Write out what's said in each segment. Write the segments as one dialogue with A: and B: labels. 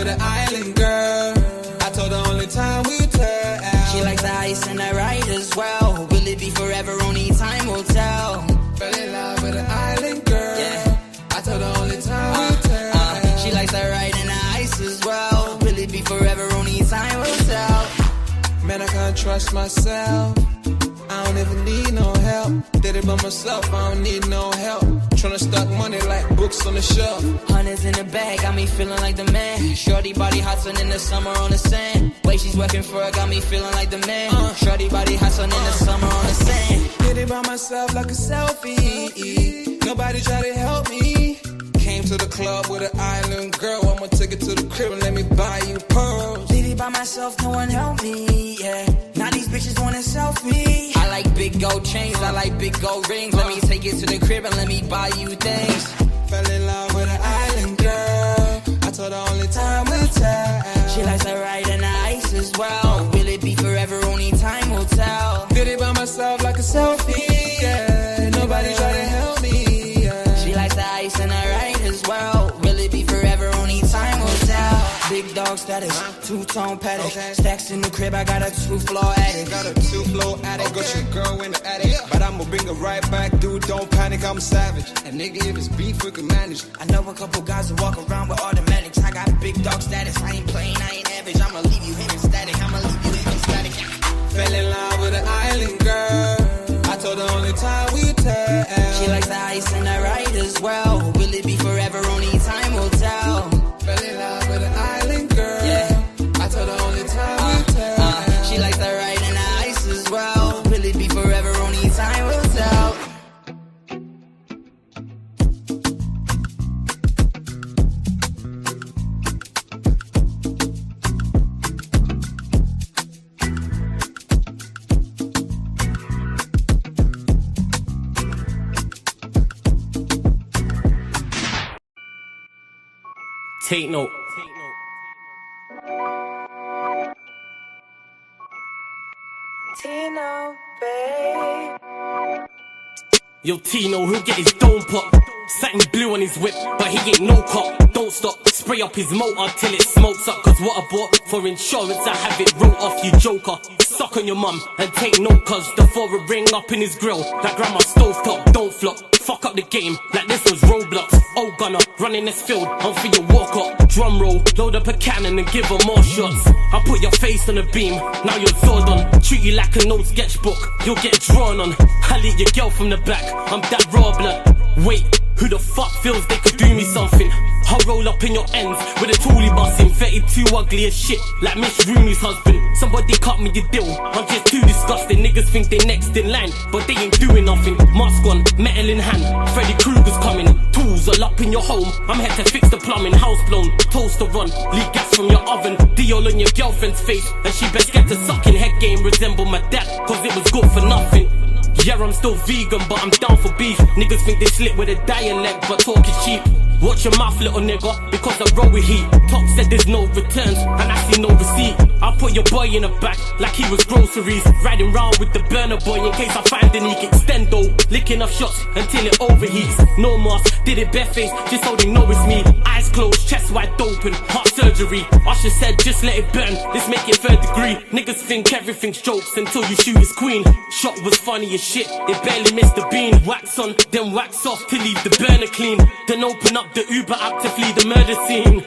A: with an island girl. I told her only time we tell.
B: She likes the ice and the ride as well. Will it be forever? Only time will tell.
A: Fell in love with an island girl. Yeah. I told her only time we tell.
B: She likes the ride and the ice as well. Will it be forever? Only time will tell.
A: Man, I can't trust myself. I don't even need no help. Did it by myself, I don't need no help. Tryna stack money like books on the shelf.
B: Hundreds in the bag, got me feeling like the man. Shorty body hot in the summer on the sand. Way she's working for it, got me feeling like the man. Shorty body hot in the summer on the sand.
A: Did it by myself like a selfie. Nobody try to help me. Came to the club with an island girl. I'ma take it to the crib and let me buy you pearls.
B: Did it by myself, no one helped me, yeah. Now these bitches wanna selfie. I like big gold chains, I like big gold rings. Let me take it to the crib and let me buy you things.
A: Fell in love with an island girl. I told her only time will tell.
B: She likes the ride and the ice as well. Will it be forever? Only time will tell.
A: Did it by myself like a selfie, yeah. Nobody try to help me, yeah.
B: She likes the ice and the ride as well. Will it be forever? Only time will tell. Big dog status, two-tone paddock. Stacks in the crib, I got a two-floor attic.
A: Got a two-floor attic, got your girl in the attic. But I'ma bring her right back, dude, don't panic, I'm savage. And nigga, if it's beef, we can manage.
B: I know a couple guys who walk around with automatics. I got big dog status, I ain't playing, I ain't average. I'ma leave you hitting static, I'ma leave you hitting static.
A: Fell in love with an island girl. I told her only time we tell.
B: She likes the ice and the ride as well. Will it be forever? Only time will tell.
A: Fell in love with an island girl. Yeah. I told her only time we tell.
B: She likes the ride and the ice as well. Will it be forever? Only time will tell.
C: Take note.
D: Tino, babe.
C: Yo, Tino, he'll get his dome pop. Satin blue on his whip, but he ain't no cop. Don't stop, spray up his motor till it smokes up. Cause what I bought for insurance, I have it wrote off, you joker. Suck on your mum and take note, cause the foreign ring up in his grill. Like grandma stovetop, don't flop. Fuck up the game, like this was Roblox. Oh gunner, running this field, I'm for your walk up. Drum roll, load up a cannon and give her more shots. I put your face on a beam, now you're Zordon. Treat you like an old sketchbook, you'll get drawn on. I lead your girl from the back, I'm that raw blood. Wait, who the fuck feels they could do me something? I'll roll up in your ends with a toolie bussin'. 32 ugly as shit, like Miss Rooney's husband. Somebody cut me a deal, I'm just too disgusting. Niggas think they next in line, but they ain't doing nothing. Mask on, metal in hand, Freddy Krueger's coming. Tools all up in your home, I'm here to fix the plumbing. House blown, toaster run, leak gas from your oven. Diol on your girlfriend's face, and she best get to sucking. Head game resemble my dad, cause it was good for nothing. Yeah, I'm still vegan, but I'm down for beef. Niggas think they slick with a dialect, but talk is cheap. Watch your mouth, little nigga, because I roll with heat. Top said there's no returns, and I see no receipt. I put your boy in the back, like he was groceries. Riding round with the burner boy in case I find an eke. Extendo, licking off shots until it overheats. No mask, did it barefaced, just so they know it's me. Eyes closed, chest wide open, heart surgery. Usher said just let it burn, let's make it third degree. Niggas think everything's jokes until you shoot his queen. Shot was funny as shit, it barely missed the bean. Wax on, then wax off to leave the burner clean. Then open up the Uber app to flee the murder scene.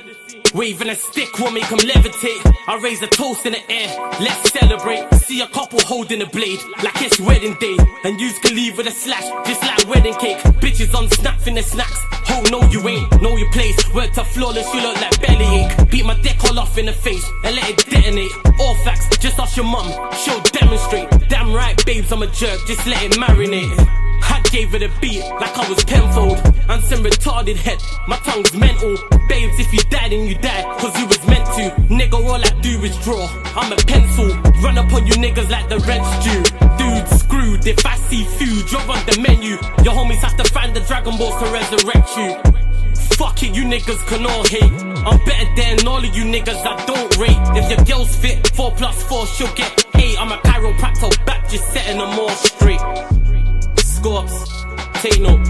C: Waving a stick will make them levitate. I raise a toast in the air, let's celebrate. See a couple holding a blade, like it's wedding day. And yous can leave with a slash, just like wedding cake. Bitches on snap in the snacks, oh no you ain't, know your place. Word to flawless, you look like bellyache. Beat my dick all off in the face, and let it detonate. All facts, just ask your mum, she'll demonstrate. Damn right babes, I'm a jerk, just let it marinate. I gave it a beat like I was tenfold. I'm some retarded head, my tongue's mental. Babes, if you die then you die, cause you was meant to. Nigga, all I do is draw, I'm a pencil. Run up on you niggas like the rent's due. Dude, screwed, if I see food, you're on the menu. Your homies have to find the Dragon Balls to resurrect you. Fuck it, you niggas can all hate. I'm better than all of you niggas I don't rate. If your girl's fit, 4+4, she'll get 8. I'm a chiropractor back, just setting them all straight. Scorps, take note.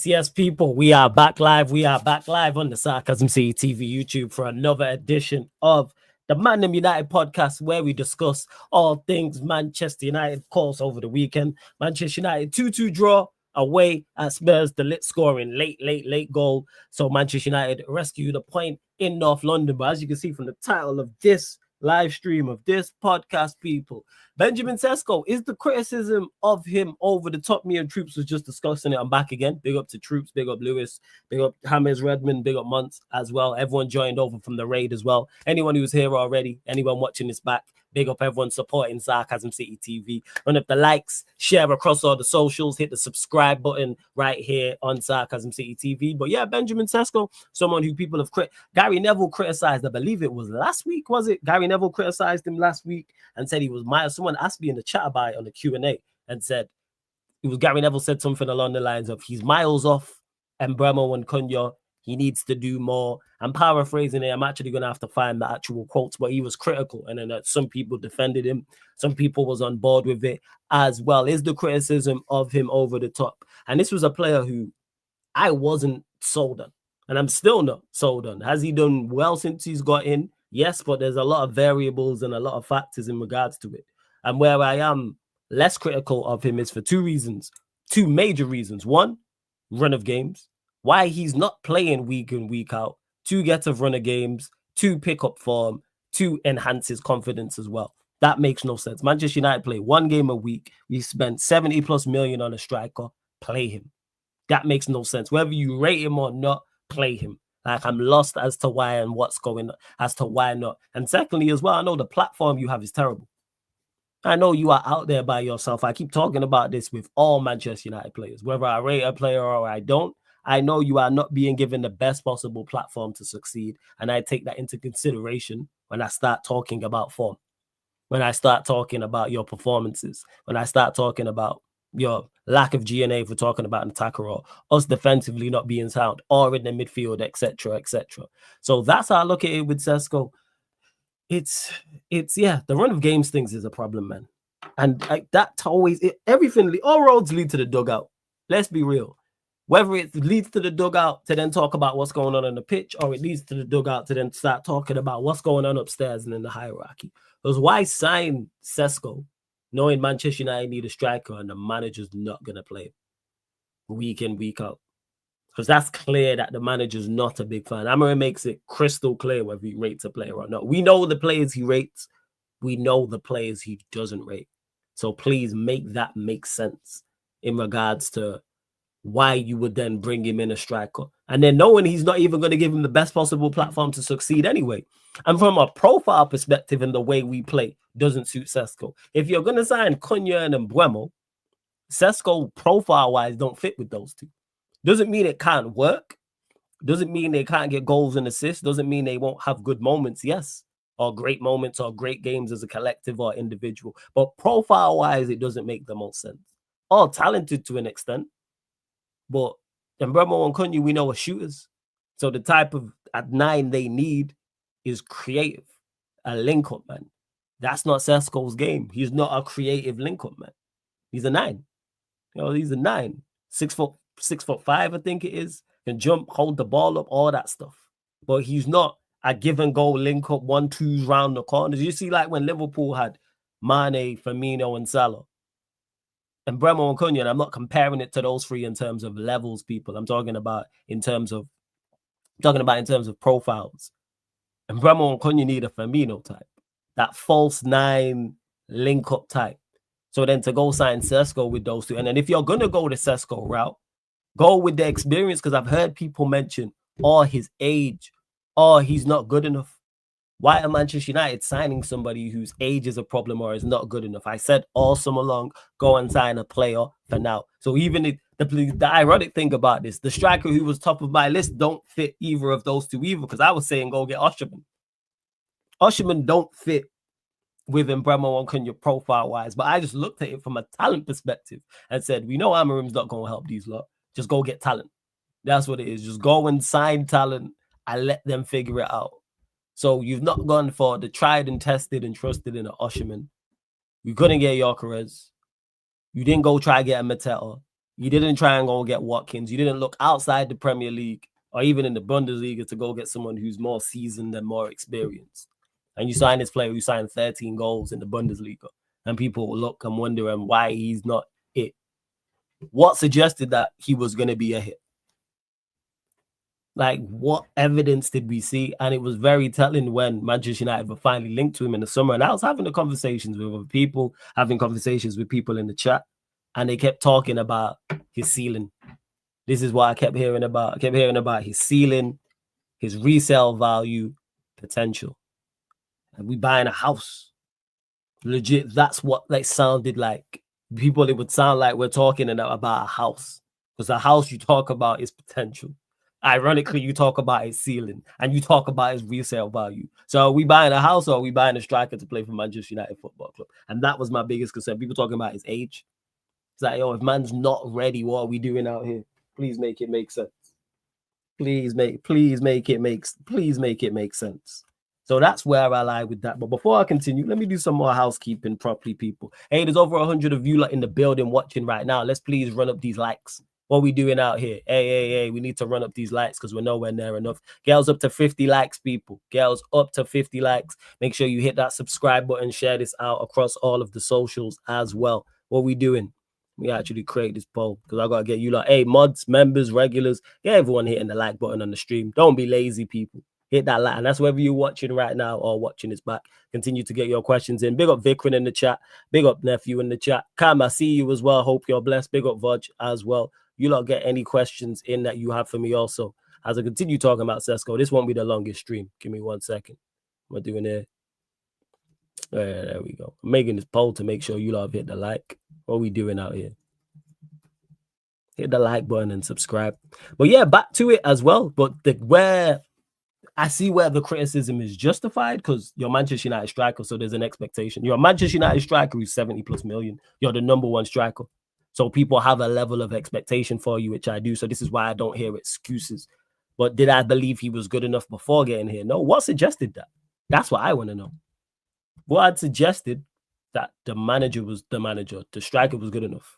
C: Yes, people. We are back live. We are back live on the Sarcasm City TV YouTube for another edition of the ManDem United podcast, where we discuss all things Manchester United. Of course, over the weekend, Manchester United 2-2 draw away at Spurs. The lit scoring late goal. So Manchester United rescued a point in North London. But as you can see from the title of this live stream of this podcast, people, Benjamin SESKO, is the criticism of him over the top? Me and Troops was just discussing it. I'm back again. Big up to Troops, big up Lewis, big up James Redmond, big up Muntz as well. Everyone joined over from the raid as well. Anyone who's here already, anyone watching this back, big up everyone supporting Sarcasm City TV. Run up the likes, share across all the socials, hit the subscribe button right here on Sarcasm City TV. But yeah, Benjamin SESKO, someone who people have Gary Neville criticized, I believe it was last week, was it? Gary Neville criticized him last week and said he was miles. Someone asked me in the chat about it on the Q&A and said, it was Gary Neville said something along the lines of, he's miles off Mbeumo and Cunha. He needs to do more. I'm paraphrasing it. I'm actually going to have to find the actual quotes, but he was critical. And then some people defended him. Some people was on board with it as well. Is the criticism of him over the top? And this was a player who I wasn't sold on. And I'm still not sold on. Has he done well since he's got in? Yes, but there's a lot of variables and a lot of factors in regards to it. And where I am less critical of him is for two major reasons. One, run of games. Why he's not playing week in, week out. To get a run of games, to pick up form, to enhance his confidence as well. That makes no sense. Manchester United play one game a week. We spent 70 plus million on a striker. Play him. That makes no sense. Whether you rate him or not, play him. Like, I'm lost as to why and what's going on, as to why not. And secondly, as well, I know the platform you have is terrible. I know you are out there by yourself. I keep talking about this with all Manchester United players, whether I rate a player or I don't. I know you are not being given the best possible platform to succeed. And I take that into consideration when I start talking about form, when I start talking about your performances, when I start talking about your lack of GNA, for talking about an attacker, or us defensively not being sound, or in the midfield, etc., etc. So that's how I look at it with SESKO. It's the run of games things is a problem, man. And that always, everything, all roads lead to the dugout. Let's be real. Whether it leads to the dugout to then talk about what's going on the pitch, or it leads to the dugout to then start talking about what's going on upstairs and in the hierarchy. Because why sign SESKO knowing Manchester United need a striker and the manager's not going to play week in, week out? Because that's clear that the manager's not a big fan. Amorim makes it crystal clear whether he rates a player or not. We know the players he rates. We know the players he doesn't rate. So please make that make sense in regards to why you would then bring him in a striker. And then knowing he's not even going to give him the best possible platform to succeed anyway. And from a profile perspective and the way we play, doesn't suit SESKO. If you're going to sign Cunha and Mbeumo, SESKO profile-wise don't fit with those two. Doesn't mean it can't work. Doesn't mean they can't get goals and assists. Doesn't mean they won't have good moments, yes. Or great moments or great games as a collective or individual. But profile-wise, it doesn't make the most sense. All talented to an extent. But Mbeumo and Cunha, we know, are shooters. So the type of at 9 they need is creative. A link-up, man. That's not SESKO's game. He's not a creative link-up, man. He's a 9. He's a 9. 6'5", I think it is. Can jump, hold the ball up, all that stuff. But he's not a give and go link up 1-2s round the corners. You see, like when Liverpool had Mane, Firmino, and Salah, and Mbeumo and Cunha, and I'm not comparing it to those three in terms of levels, people. I'm talking about in terms of profiles. And Mbeumo and Cunha need a Firmino type, that false 9 link up type. So then to go sign SESKO with those two, and then if you're gonna go the SESKO route, go with the experience, because I've heard people mention, his age, he's not good enough. Why are Manchester United signing somebody whose age is a problem or is not good enough? I said all summer long, go and sign a player for now. So even the ironic thing about this, the striker who was top of my list don't fit either of those two either, because I was saying go get Osherman. Osherman don't fit with Mbeumo and Cunha profile-wise, but I just looked at it from a talent perspective and said, we know Amorim's not going to help these lot. Just go get talent. That's what it is. Just go and sign talent and let them figure it out. So you've not gone for the tried and tested and trusted in an Osherman. You couldn't get Gyökeres. You didn't go try to get a Mateta.
E: You didn't try and go get Watkins. You didn't look outside the Premier League or even in the Bundesliga to go get someone who's more seasoned and more experienced. And you sign this player who signed 13 goals in the Bundesliga. And people will look and wonder why he's not it. What suggested that he was going to be a hit? Like, what evidence did we see? And it was very telling when Manchester United were finally linked to him in the summer. And I was having the conversations with other people, having conversations with people in the chat, and they kept talking about his ceiling. This is what I kept hearing about. I kept hearing about his ceiling, his resale value, potential. And we buying a house. Legit, that's what they sounded like. People, it would sound like we're talking about a house. Because a house you talk about is potential. Ironically, you talk about his ceiling and you talk about his resale value. So are we buying a house or are we buying a striker to play for Manchester United Football Club? And that was my biggest concern. People talking about his age. It's like, yo, if man's not ready, what are we doing out here? Please make it make sense. Please make it make sense. So that's where I lie with that. But before I continue, let me do some more housekeeping properly, people. Hey, there's over 100 of you in the building watching right now. Let's please run up these likes. What are we doing out here? Hey, we need to run up these likes because we're nowhere near enough. Girls up to 50 likes, people. Girls up to 50 likes. Make sure you hit that subscribe button. Share this out across all of the socials as well. What are we doing? We actually create this poll because I got to get you like, hey, mods, members, regulars, get everyone hitting the like button on the stream. Don't be lazy, people. Hit that like. And that's whether you're watching right now or watching this back. Continue to get your questions in. Big up Vikrin in the chat. Big up Nephew in the chat. Cam, I see you as well. Hope you're blessed. Big up Vodge as well. You lot get any questions in that you have for me also. As I continue talking about SESKO, this won't be the longest stream. Give me 1 second. What am I doing here? There we go. I'm making this poll to make sure you lot have hit the like. What are we doing out here? Hit the like button and subscribe. But yeah, back to it as well. But where I see where the criticism is justified because you're Manchester United striker, so there's an expectation. You're a Manchester United striker who's 70+ million. You're the #1 striker. So people have a level of expectation for you, which I do. So this is why I don't hear excuses. But did I believe he was good enough before getting here? No. What suggested that? That's what I want to know. What had suggested that the manager was the manager, the striker was good enough?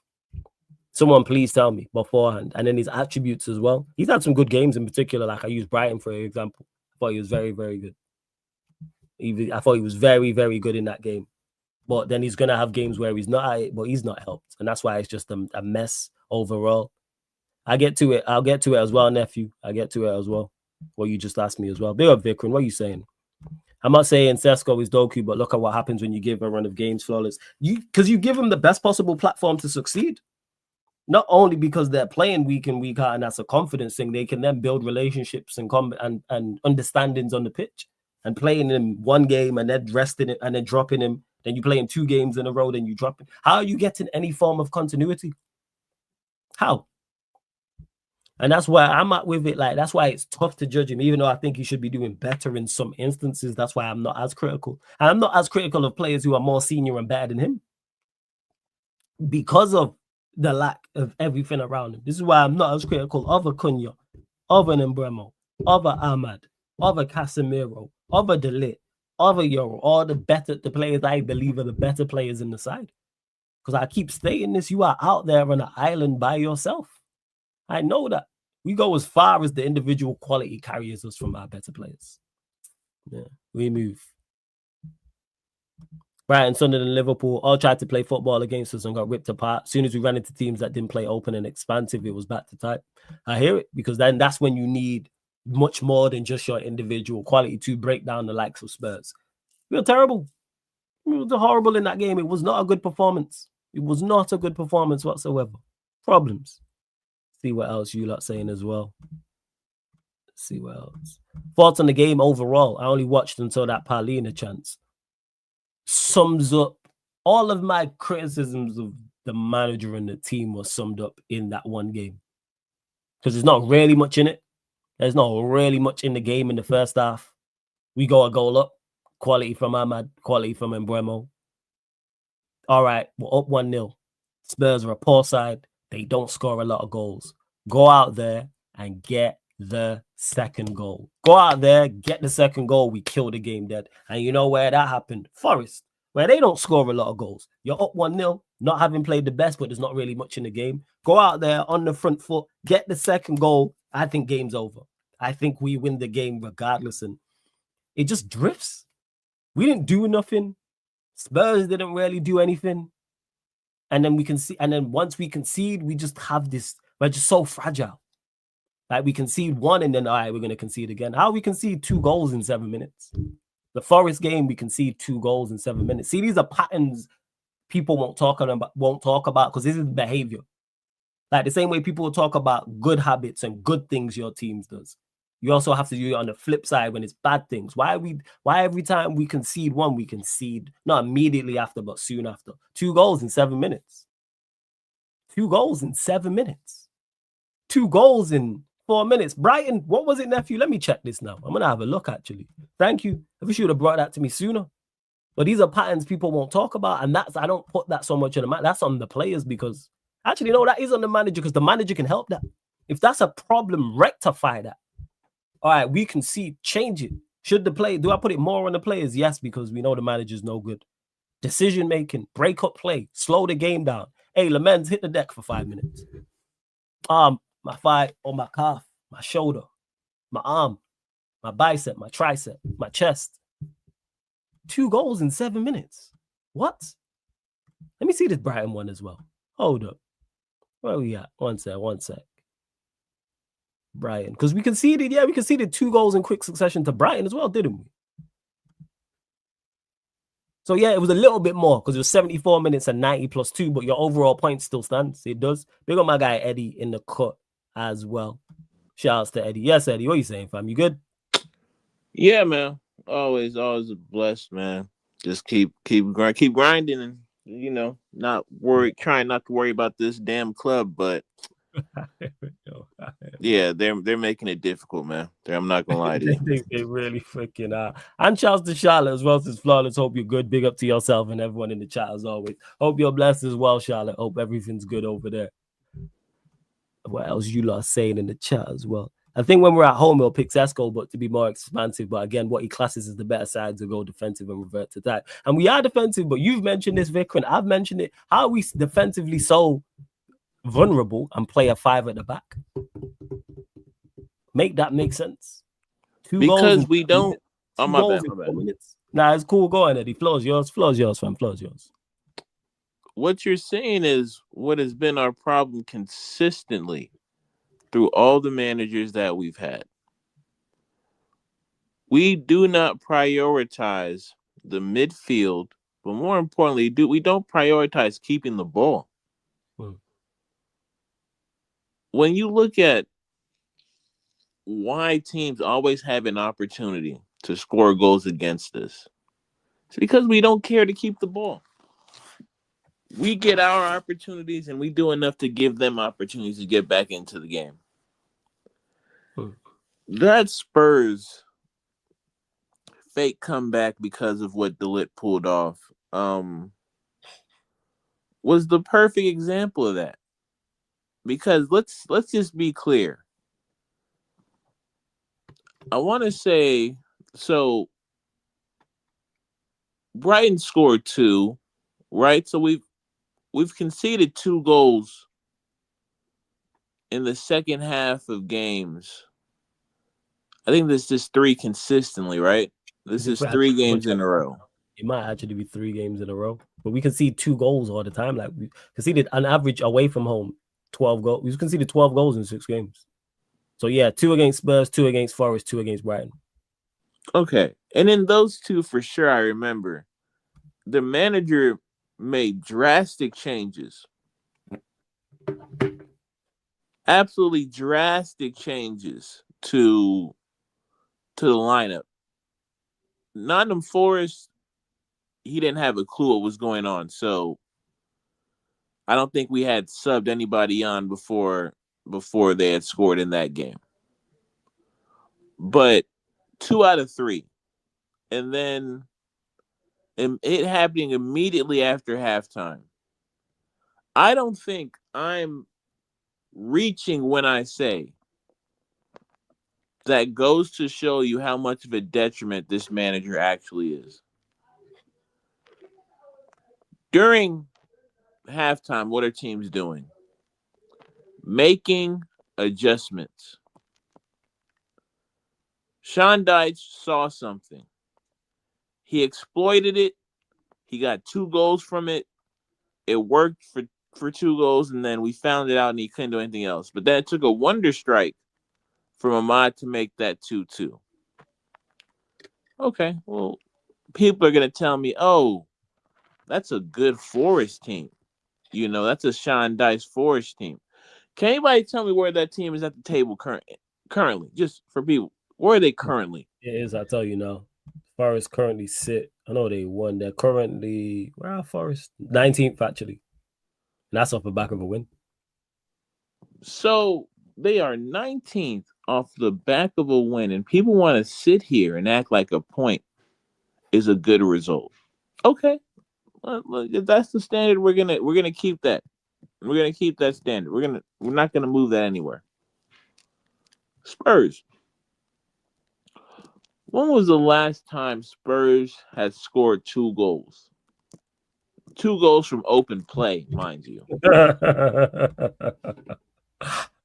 E: Someone please tell me beforehand. And then his attributes as well. He's had some good games in particular. Like I used Brighton for example. I thought he was very, very good. I thought he was very, very good in that game. But then he's going to have games where he's not at it, but he's not helped. And that's why it's just a mess overall. I get to it. I'll get to it as well, nephew. I get to it as well. What you just asked me as well. Big up, Vikram. What are you saying? I'm not saying SESKO is Doku, but look at what happens when you give a run of games flawless. Because you give them the best possible platform to succeed. Not only because they're playing week in, week out, and that's a confidence thing. They can then build relationships and understandings on the pitch. And playing him one game and then resting it and then dropping him. Then you play him 2 games in a row, then you drop him. How are you getting any form of continuity? How? And that's where I'm at with it. Like, that's why it's tough to judge him, even though I think he should be doing better in some instances. That's why I'm not as critical. And I'm not as critical of players who are more senior and better than him because of the lack of everything around him. This is why I'm not as critical of a Cunha, of an Embremo, of a Ahmad, of a Casemiro, of a De Ligt, of a Euro, all the players I believe are the better players in the side. Because I keep stating this, you are out there on an island by yourself. I know that. We go as far as the individual quality carries us from our better players. Yeah, we move. Brighton, Sunderland, and Liverpool all tried to play football against us and got ripped apart. As soon as we ran into teams that didn't play open and expansive, it was back to type. I hear it, because then that's when you need much more than just your individual quality to break down the likes of Spurs. We were terrible. We were horrible in that game. It was not a good performance. It was not a good performance whatsoever. Problems. See what else you lot saying as well. Let's see what else. Thoughts on the game overall. I only watched until that Paulina chance. Sums up all of my criticisms of the manager and the team was summed up in that one game. Because there's not really much in it. There's not really much in the game in the first half. We go a goal up. Quality from Ahmad. Quality from Embremo. All right, we're up 1-0. Spurs are a poor side. They don't score a lot of goals. Go out there and get the second goal. Go out there, get the second goal. We kill the game dead. And you know where that happened? Forest, where they don't score a lot of goals. You're up 1-0. not having played the best, but there's not really much in the game. Go out there on the front foot, get the second goal. I think game's over. I think we win the game regardless. And it just drifts. We didn't do nothing. Spurs didn't really do anything. And then we can see, and then once we concede, we just have this, we're just so fragile. Like we concede one and then, all right, we're going to concede again. How we concede 2 goals in 7 minutes? The Forest game, we concede 2 goals in 7 minutes. See, these are patterns people won't talk about because this is behavior. Like the same way people will talk about good habits and good things your teams does. You also have to do it on the flip side when it's bad things. Why every time we concede one, we concede not immediately after, but soon after. 2 goals in 7 minutes. 2 goals in 7 minutes. 2 goals in 4 minutes. Brighton, what was it, nephew? Let me check this now. I'm going to have a look, actually. Thank you. I wish you would have brought that to me sooner. But these are patterns people won't talk about. And I don't put that so much on the man. That's on the players because, actually, no, that is on the manager because the manager can help that. If that's a problem, rectify that. All right, we can see, change it. Do I put it more on the players? Yes, because we know the manager's no good. Decision making, break up play, slow the game down. Hey, Lamens, hit the deck for 5 minutes. My thigh or my calf, my shoulder, my arm, my bicep, my tricep, my chest. 2 goals in 7 minutes. What? Let me see this Brighton one as well. Hold up. Where are we at? One sec. Brighton. Because we conceded 2 goals in quick succession to Brighton as well, didn't we? So, yeah, it was a little bit more because it was 74 minutes and 90 plus 2, but your overall point still stands. It does. Big up my guy Eddie in the cut as well. Shouts to Eddie. Yes, Eddie, what are you saying, fam? You good?
F: Yeah, man. Always blessed, man. Just keep grinding and trying not to worry about this damn club, but yeah, they're making it difficult, man. I'm not gonna lie to you.
E: They really freaking are. And shouts to Charlotte as well, since Flawless. Hope you're good. Big up to yourself and everyone in the chat as always. Hope you're blessed as well, Charlotte. Hope everything's good over there. What else you lot are saying in the chat as well? I think when we're at home, we'll pick SESKO, but to be more expansive. But again, what he classes as the better side to go defensive and revert to that. And we are defensive, but you've mentioned this, Vic, and I've mentioned it. How are we defensively so vulnerable and play a 5 at the back? Make that make sense. 2
F: because
E: goals
F: we don't. Oh, my bad.
E: Nah, it's cool. Go on, Eddie. Floor's yours, fam. Floor's yours.
F: What you're saying is what has been our problem consistently through all the managers that we've had. We do not prioritize the midfield, but more importantly, we don't prioritize keeping the ball. When you look at why teams always have an opportunity to score goals against us, it's because we don't care to keep the ball. We get our opportunities and we do enough to give them opportunities to get back into the game. That Spurs fake comeback because of what DeLitt pulled off was the perfect example of that. Because let's just be clear. I want to say, so Brighton scored 2, right? So we've conceded 2 goals in the second half of games. I think this is 3 consistently, right? This is 3 games in a row.
E: It might actually be 3 games in a row. But we concede 2 goals all the time. Like we conceded on average away from home 12 goals. We conceded 12 goals in 6 games. So yeah, 2 against Spurs, 2 against Forest, 2 against Brighton.
F: Okay. And in those 2 for sure, I remember the manager made drastic changes. Absolutely drastic changes to the lineup. Nottingham Forest, he didn't have a clue what was going on. So I don't think we had subbed anybody on before they had scored in that game. But 2 out of 3. And then it happening immediately after halftime. I don't think I'm reaching when I say that goes to show you how much of a detriment this manager actually is. During halftime, what are teams doing? Making adjustments. Sean Dyche saw something. He exploited it. He got 2 goals from it. It worked for 2 goals, and then we found it out, and he couldn't do anything else. But then it took a wonder strike from Ahmad to make that 2-2. Okay, well, people are going to tell me, oh, that's a good Forest team. You know, that's a Sean Dyche Forest team. Can anybody tell me where that team is at the table currently? Just for people, where are they currently?
E: It is, I tell you now. Forest currently sit. I know they won. They're currently where are Forest? 19th actually. And that's off the back of a win.
F: So they are 19th off the back of a win, and people want to sit here and act like a point is a good result. Okay, if that's the standard, we're gonna keep that. We're gonna keep that standard. We're not gonna move that anywhere. Spurs. When was the last time Spurs had scored 2 goals? 2 goals from open play, mind you.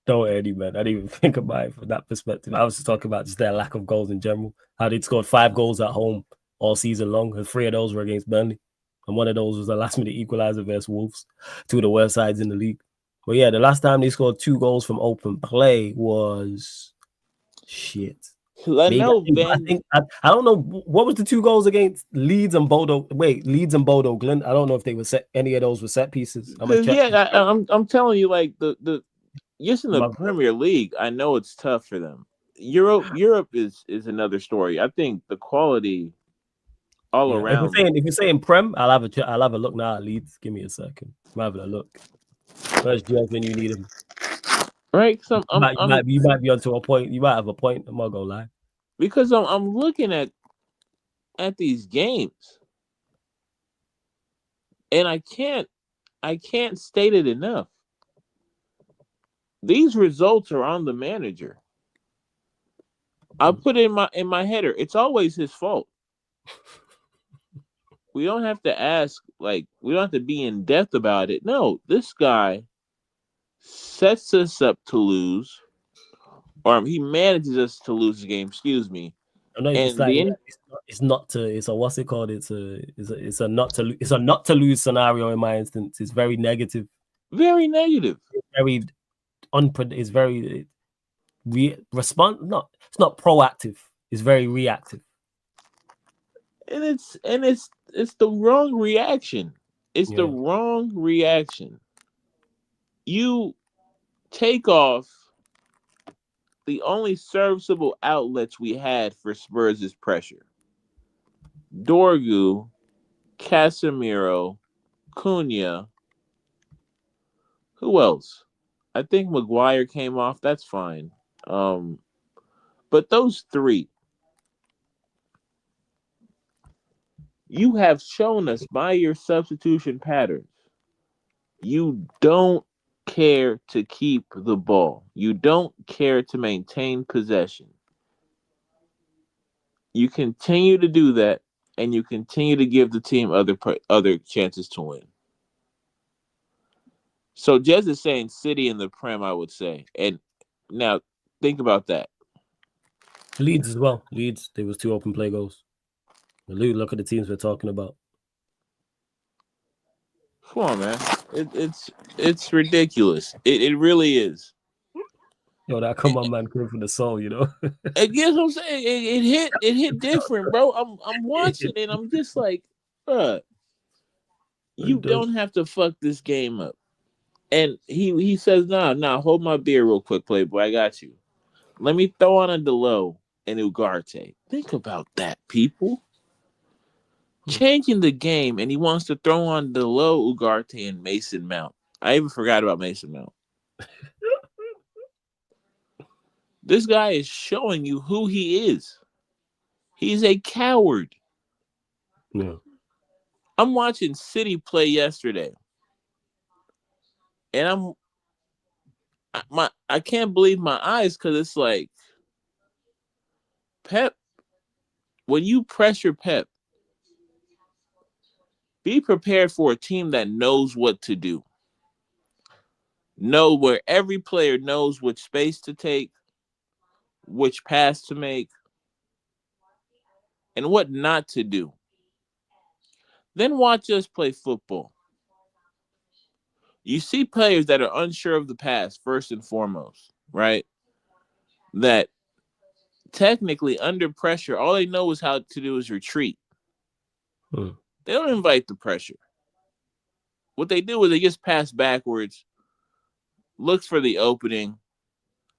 E: Don't, Eddie, man. I didn't even think about it from that perspective. I was just talking about just their lack of goals in general. How they'd scored 5 goals at home all season long, and 3 of those were against Burnley. And one of those was a last-minute equalizer versus Wolves, 2 of the worst sides in the league. But yeah, the last time they scored 2 goals from open play was shit. Maybe, I don't know what was the 2 goals against Leeds and Bodo. Wait, Leeds and Bodo Glint. I don't know if they were any of those were set pieces.
F: I'm telling you, like the just in the Premier League, I know it's tough for them. Europe is another story. I think the quality all around.
E: If you're saying Prem, I'll have a look now at Leeds. Give me a second. I'm having a look. Where's Jez when you need him?
F: Right, so
E: you might be onto a point. You might have a point. I'm not gonna lie.
F: Because I'm looking at these games, and I can't state it enough. These results are on the manager. I'll put it in my header. It's always his fault. We don't have to ask, we don't have to be in depth about it. No, this guy sets us up to lose, or he manages us to lose the game. Excuse me.
E: No, it's not to. It's a what's it called? It's a not to lose scenario. In my instance, it's very negative.
F: Very negative.
E: It's very it's not proactive. It's very reactive.
F: And it's the wrong reaction. It's the wrong reaction. You take off the only serviceable outlets we had for Spurs' pressure. Dorgu, Casemiro, Cunha. Who else? I think Maguire came off. That's fine. But those 3, you have shown us by your substitution patterns, you don't care to keep the ball. You don't care to maintain possession. You continue to do that, and you continue to give the team other chances to win. So Jez is saying City in the Prem, I would say. And now think about that.
E: Leeds as well. Leeds, there was 2 open play goals. Look at the teams we're talking about.
F: Come on, man. It's ridiculous. It really is.
E: Yo, that come on, man, came from the soul, you know.
F: And guess what I'm saying? It hit different, bro. I'm watching it. I'm just like, bruh, you don't have to fuck this game up. And he says, nah, hold my beer real quick, Playboy. I got you. Let me throw on a Delo and Ugarte. Think about that, people. Changing the game, and he wants to throw on Delo, Ugarte, and Mason Mount. I even forgot about Mason Mount. This guy is showing you who he is. He's a coward.
E: Yeah.
F: I'm watching City play yesterday, and I can't believe my eyes, because it's like Pep. When you pressure Pep, Be prepared for a team that knows what to do. Know where every player knows which space to take, which pass to make, and what not to do. Then watch us play football. You see players that are unsure of the pass, first and foremost, right? That technically under pressure, all they know is how to do is retreat.
E: Hmm.
F: They don't invite the pressure. What they do is they just pass backwards, looks for the opening.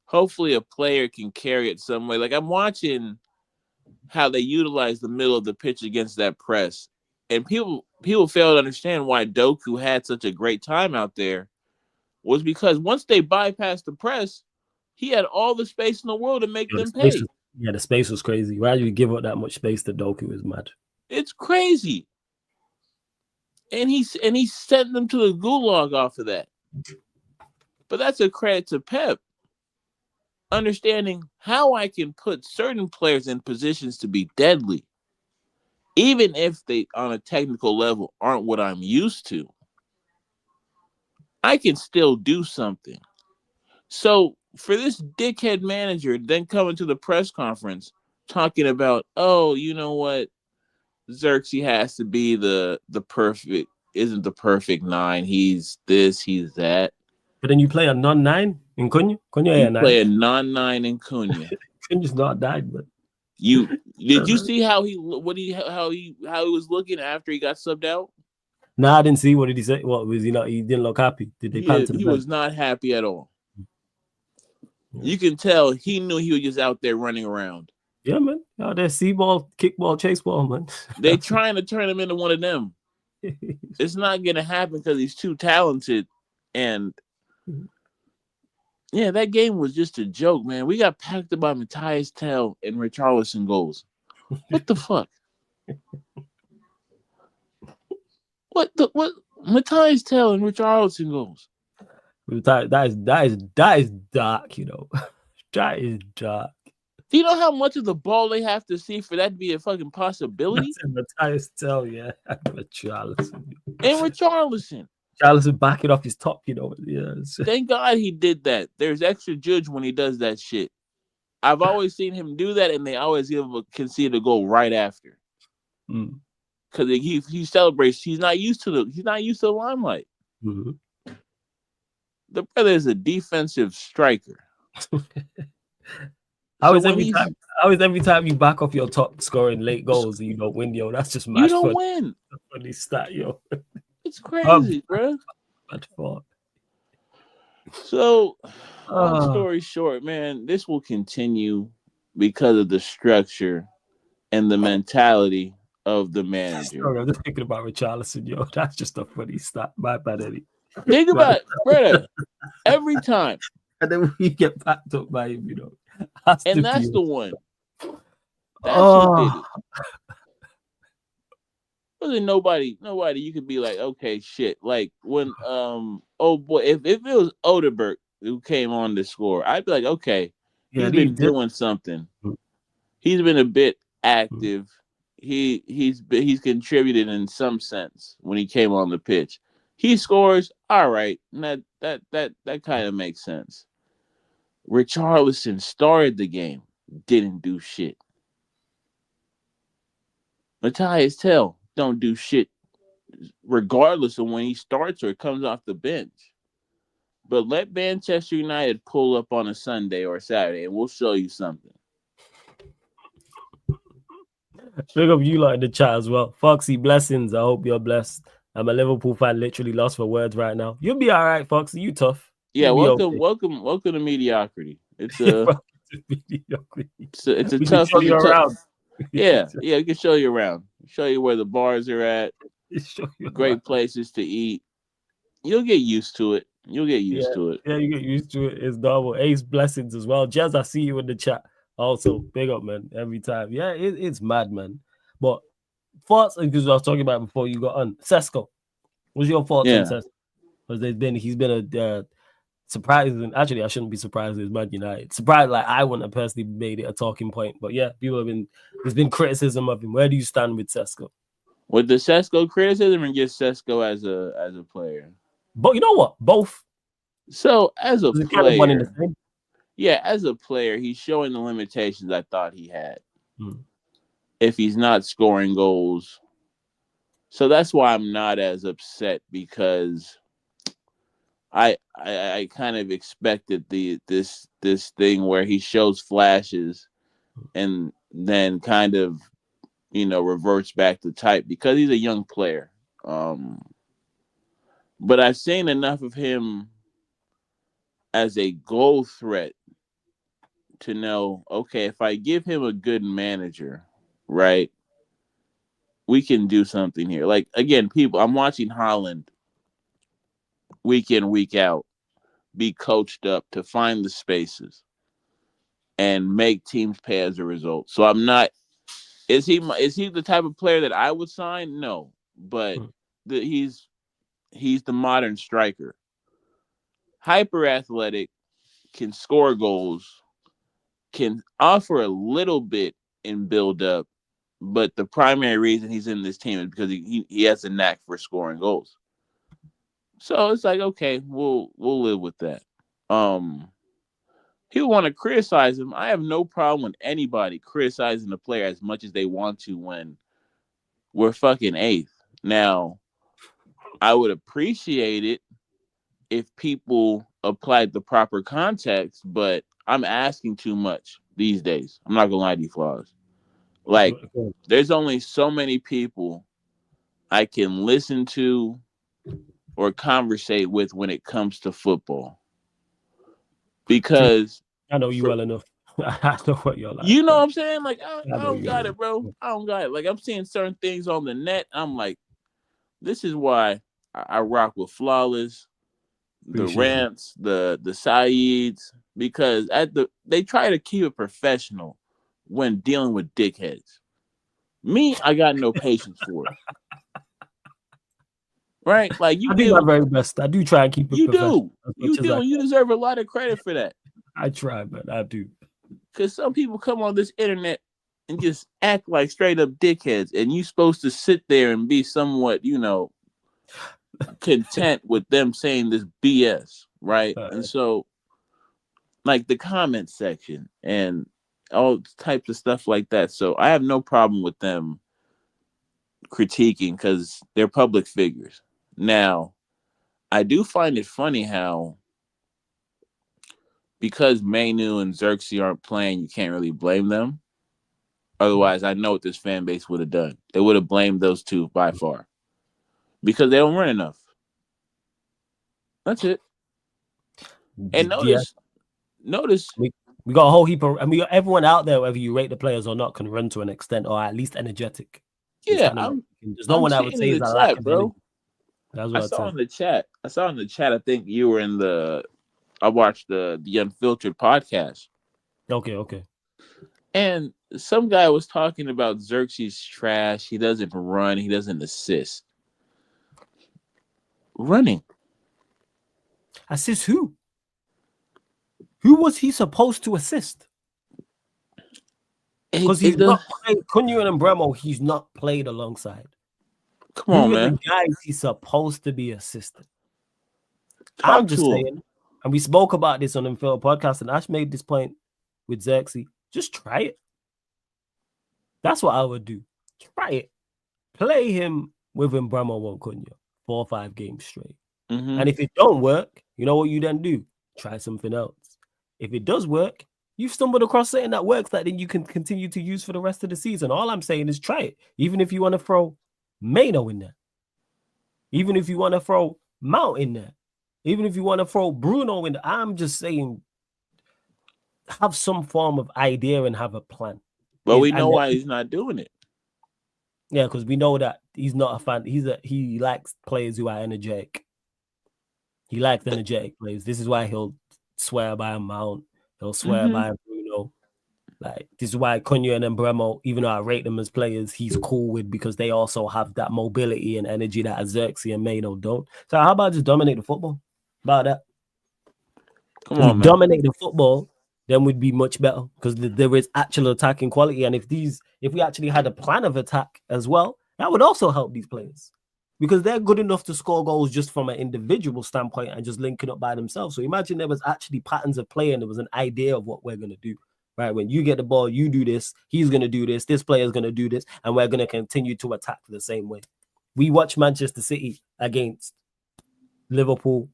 F: Hopefully a player can carry it some way. Like I'm watching how they utilize the middle of the pitch against that press. And people fail to understand why Doku had such a great time out there was because once they bypassed the press, he had all the space in the world to make them pay.
E: The space was crazy. Why do you give up that much space to Doku is mad.
F: It's crazy. And he sent them to the gulag off of that. But that's a credit to Pep. Understanding how I can put certain players in positions to be deadly, even if they, on a technical level, aren't what I'm used to. I can still do something. So for this dickhead manager then coming to the press conference talking about, oh, you know what, Xerxes has to be the perfect, isn't the perfect 9. He's this, he's that.
E: But then you play a non-9 in Cunha.
F: You play a non-9 in Cunha.
E: Cunha's not died, but
F: did you see how he was looking after he got subbed out?
E: No, I didn't see. What did he say? What was he not? He didn't look happy. Did they pan to the
F: He
E: bench?
F: was not happy at all. You can tell he knew he was just out there running around.
E: Yeah, man. Out there, see ball, kick ball, chase ball, man.
F: They trying to turn him into one of them. It's not gonna happen because he's too talented. And yeah, that game was just a joke, man. We got packed up by Matthias Tell and Richarlison goals. What the fuck? What Matthias Tell and Richarlison goals?
E: That is dark, you know. That is dark.
F: Do you know how much of the ball they have to see for that to be a fucking possibility?
E: Matthias Tell, yeah. Richarlison.
F: And Richarlison.
E: Richarlison backing off his top, you know. Yeah.
F: Thank God he did that. There's extra judge when he does that shit. I've always seen him do that, and they always give him a concede a goal right after. Because he celebrates. He's not used to the limelight.
E: Mm-hmm.
F: The brother is a defensive striker.
E: How is every time you back off your top scoring late goals and you don't win, yo? That's just mad.
F: You don't win.
E: Funny stat, yo.
F: It's crazy, bro.
E: Bad thought.
F: So, long story short, man, this will continue because of the structure and the mentality of the manager.
E: Sorry, I'm just thinking about Richarlison, yo. That's just a funny stat. My bad, Eddie.
F: Think about it, brother. Every time.
E: And then we get packed up by him, you know.
F: And that's the one. That's who did it. Wasn't nobody you could be like, okay, shit. Like when oh boy, if it was Odeberg who came on to score, I'd be like, okay, he's been doing something. He's been a bit active. He's contributed in some sense when he came on the pitch. He scores, all right. That kind of makes sense. Richarlison started the game, didn't do shit. Matthias Tell don't do shit regardless of when he starts or comes off the bench. But let Manchester United pull up on a Sunday or a Saturday and we'll show you something.
E: Big up you lot in the chat as well. Foxy, blessings. I hope you're blessed. I'm a Liverpool fan, literally lost for words right now. You'll be all right, Foxy. You tough.
F: Yeah, welcome to mediocrity. It's a tough. Yeah, we can show you around. Show you where the bars are at. Great places to eat. You'll get used to it.
E: Yeah, you get used to it. It's normal. Ace, blessings as well. Jazz, I see you in the chat. Also, big up, man. Every time. Yeah, it's mad, man. But thoughts, because I was talking about before you got on. SESKO. What's your thoughts on SESKO? Because he's been a surprising. Actually, I shouldn't be surprised with Man United. Surprised, like I wouldn't have personally made it a talking point. But yeah, there's been criticism of him. Where do you stand with SESKO?
F: With the SESKO criticism and just SESKO as a player.
E: But you know what? Both.
F: So as a
E: It's kind of one in the
F: player,
E: same.
F: yeah, as a player, he's showing the limitations I thought he had.
E: Hmm.
F: If he's not scoring goals. So that's why I'm not as upset because I kind of expected this thing where he shows flashes and then kind of reverts back to type because he's a young player. But I've seen enough of him as a goal threat to know, okay, if I give him a good manager, right, we can do something here. Like again, people, I'm watching Holland week in, week out be coached up to find the spaces and make teams pay as a result. So I'm not. Is he the type of player that I would sign? No, but he's the modern striker, hyper athletic, can score goals, can offer a little bit in build up, but the primary reason he's in this team is because he has a knack for scoring goals. So it's like, okay, we'll live with that. People want to criticize him. I have no problem with anybody criticizing the player as much as they want to when we're fucking eighth. Now, I would appreciate it if people applied the proper context, but I'm asking too much these days. I'm not gonna lie to you, Flaws. Like, there's only so many people I can listen to or conversate with when it comes to football. Because
E: I know you well enough. I know what you're like.
F: You know what I'm saying? Like, I don't got
E: you.
F: it, bro. I don't got it. Like, I'm seeing certain things on the net. I'm like, this is why I rock with Flawless, the Rants, the Saeeds, because they try to keep it professional when dealing with dickheads. Me, I got no patience for it. Right? Like
E: I do my very best. I do try and keep it professional.
F: You do. You deserve a lot of credit for that.
E: I try, but I do.
F: Because some people come on this internet and just act like straight up dickheads, and you supposed to sit there and be somewhat, content with them saying this BS, right? And so, like the comment section and all types of stuff like that. So I have no problem with them critiquing because they're public figures. Now, I do find it funny how because Mainu and Xerxes aren't playing, you can't really blame them. Otherwise, I know what this fan base would have done. They would have blamed those two by far because they don't run enough. That's it. And notice
E: we got a whole heap of, and we got everyone out there, whether you rate the players or not, can run to an extent or at least energetic.
F: Yeah,
E: there's no one I would say is a lack of bro.
F: That's what I saw in the chat. I think you were in the. I watched the Unfiltered podcast.
E: Okay.
F: And some guy was talking about Xerxes trash. He doesn't run. He doesn't assist. Running.
E: Assist who? Who was he supposed to assist? Because he's not playing Cunha and Bremo. He's not played alongside.
F: Come on, man.
E: The guys he's supposed to be assisting. I'm just saying, and we spoke about this on the Unfiltered podcast, and Ash made this point with Xerxes. Just try it. That's what I would do. Try it. Play him with Bremo and Cunha 4 or 5 games straight.
F: Mm-hmm.
E: And if it don't work, you know what you then do? Try something else. If it does work, you've stumbled across something that works that then you can continue to use for the rest of the season. All I'm saying is try it. Even if you want to throw Mano in there. Even if you want to throw Mount in there. Even if you want to throw Bruno in there. I'm just saying have some form of idea and have a plan.
F: But we know why he's not doing it.
E: Yeah, because we know that he's not a fan. He likes players who are energetic. He likes energetic players. This is why he'll swear by a Mount. He'll swear by a Bruno. Like, this is why Cunha and Bremo, even though I rate them as players, he's cool with because they also have that mobility and energy that Xerxes and Mano don't. So how about just dominate the football? About that.
F: Come on, man.
E: Dominate the football, then we'd be much better because there is actual attacking quality. And if we actually had a plan of attack as well, That would also help these players because they're good enough to score goals just from an individual standpoint and just linking up by themselves. So imagine there was actually patterns of play and there was an idea of what we're going to do. Right, when you get the ball, you do this, he's going to do this player is going to do this, and we're going to continue to attack the same way. We watch Manchester City against Liverpool.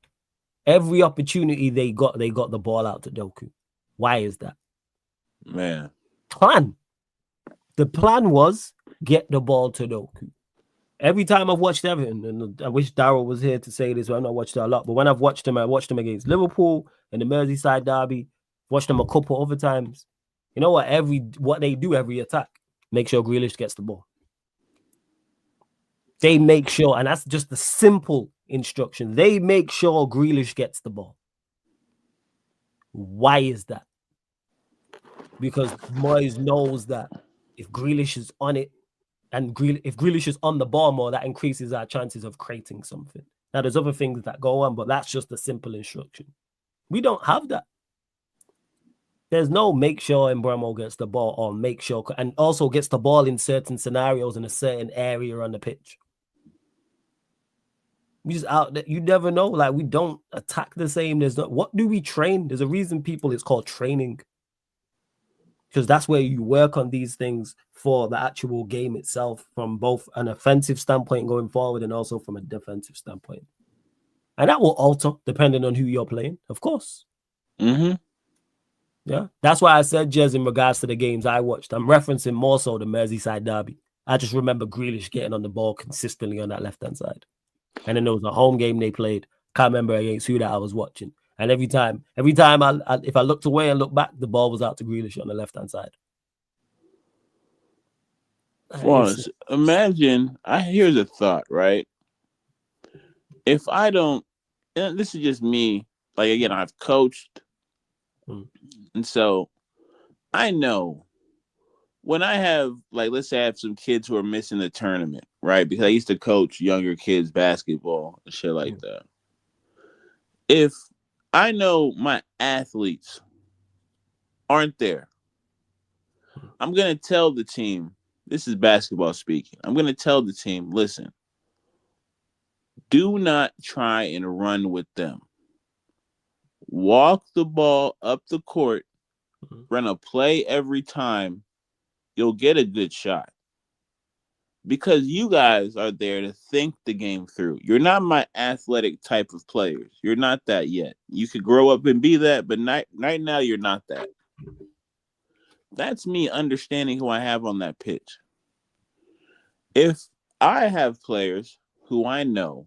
E: Every opportunity they got the ball out to Doku. Why is that?
F: Man.
E: Plan. The plan was get the ball to Doku. Every time I've watched Everton, and I wish Darryl was here to say this, but I've not watched it a lot, but when I've watched him, I watched him against Liverpool and the Merseyside derby, watched them a couple other times. You know what they do every attack? Make sure Grealish gets the ball. They make sure, and that's just the simple instruction. They make sure Grealish gets the ball. Why is that? Because Moyes knows that if Grealish is on it, and if Grealish is on the ball more, that increases our chances of creating something. Now, there's other things that go on, but that's just a simple instruction. We don't have that. There's no make sure Mbeumo gets the ball or make sure, and also gets the ball in certain scenarios in a certain area on the pitch. We just out there, you never know. Like, we don't attack the same. There's not, what do we train? There's a reason it's called training. Because that's where you work on these things for the actual game itself, from both an offensive standpoint going forward and also from a defensive standpoint. And that will alter depending on who you're playing, of course.
F: Mm-hmm.
E: Yeah, that's why I said, Jez, in regards to the games I watched, I'm referencing more so the Merseyside derby. I just remember Grealish getting on the ball consistently on that left-hand side. And then there was a home game they played. Can't remember against who that I was watching. And every time if I looked away and looked back, the ball was out to Grealish on the left-hand side.
F: Flawless. Imagine, here's a thought, right? If I don't, and this is just me, like, again, I've coached. And so I know when I have, like, let's say I have some kids who are missing the tournament, right? Because I used to coach younger kids basketball and shit like that. If I know my athletes aren't there, I'm going to tell the team, this is basketball speaking, I'm going to tell the team, listen, do not try and run with them. Walk the ball up the court, run a play every time, you'll get a good shot. Because you guys are there to think the game through. You're not my athletic type of players. You're not that yet. You could grow up and be that, but right now you're not that. That's me understanding who I have on that pitch. If I have players who I know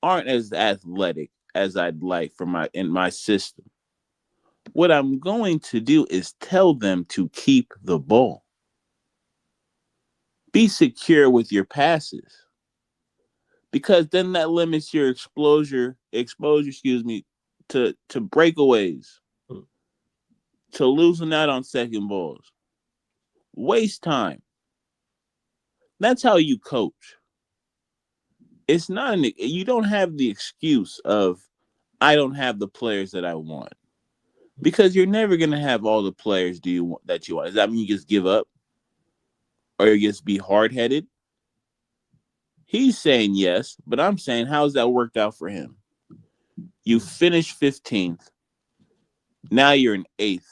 F: aren't as athletic as I'd like in my system, what I'm going to do is tell them to keep the ball. Be secure with your passes, because then that limits your exposure, to breakaways, to losing out on second balls. Waste time. That's how you coach. It's not you don't have the excuse of, I don't have the players that I want, because you're never going to have all the players that you want. Does that mean you just give up? Or you just be hard-headed? He's saying yes, but I'm saying, how's that worked out for him? You finished 15th. Now you're in 8th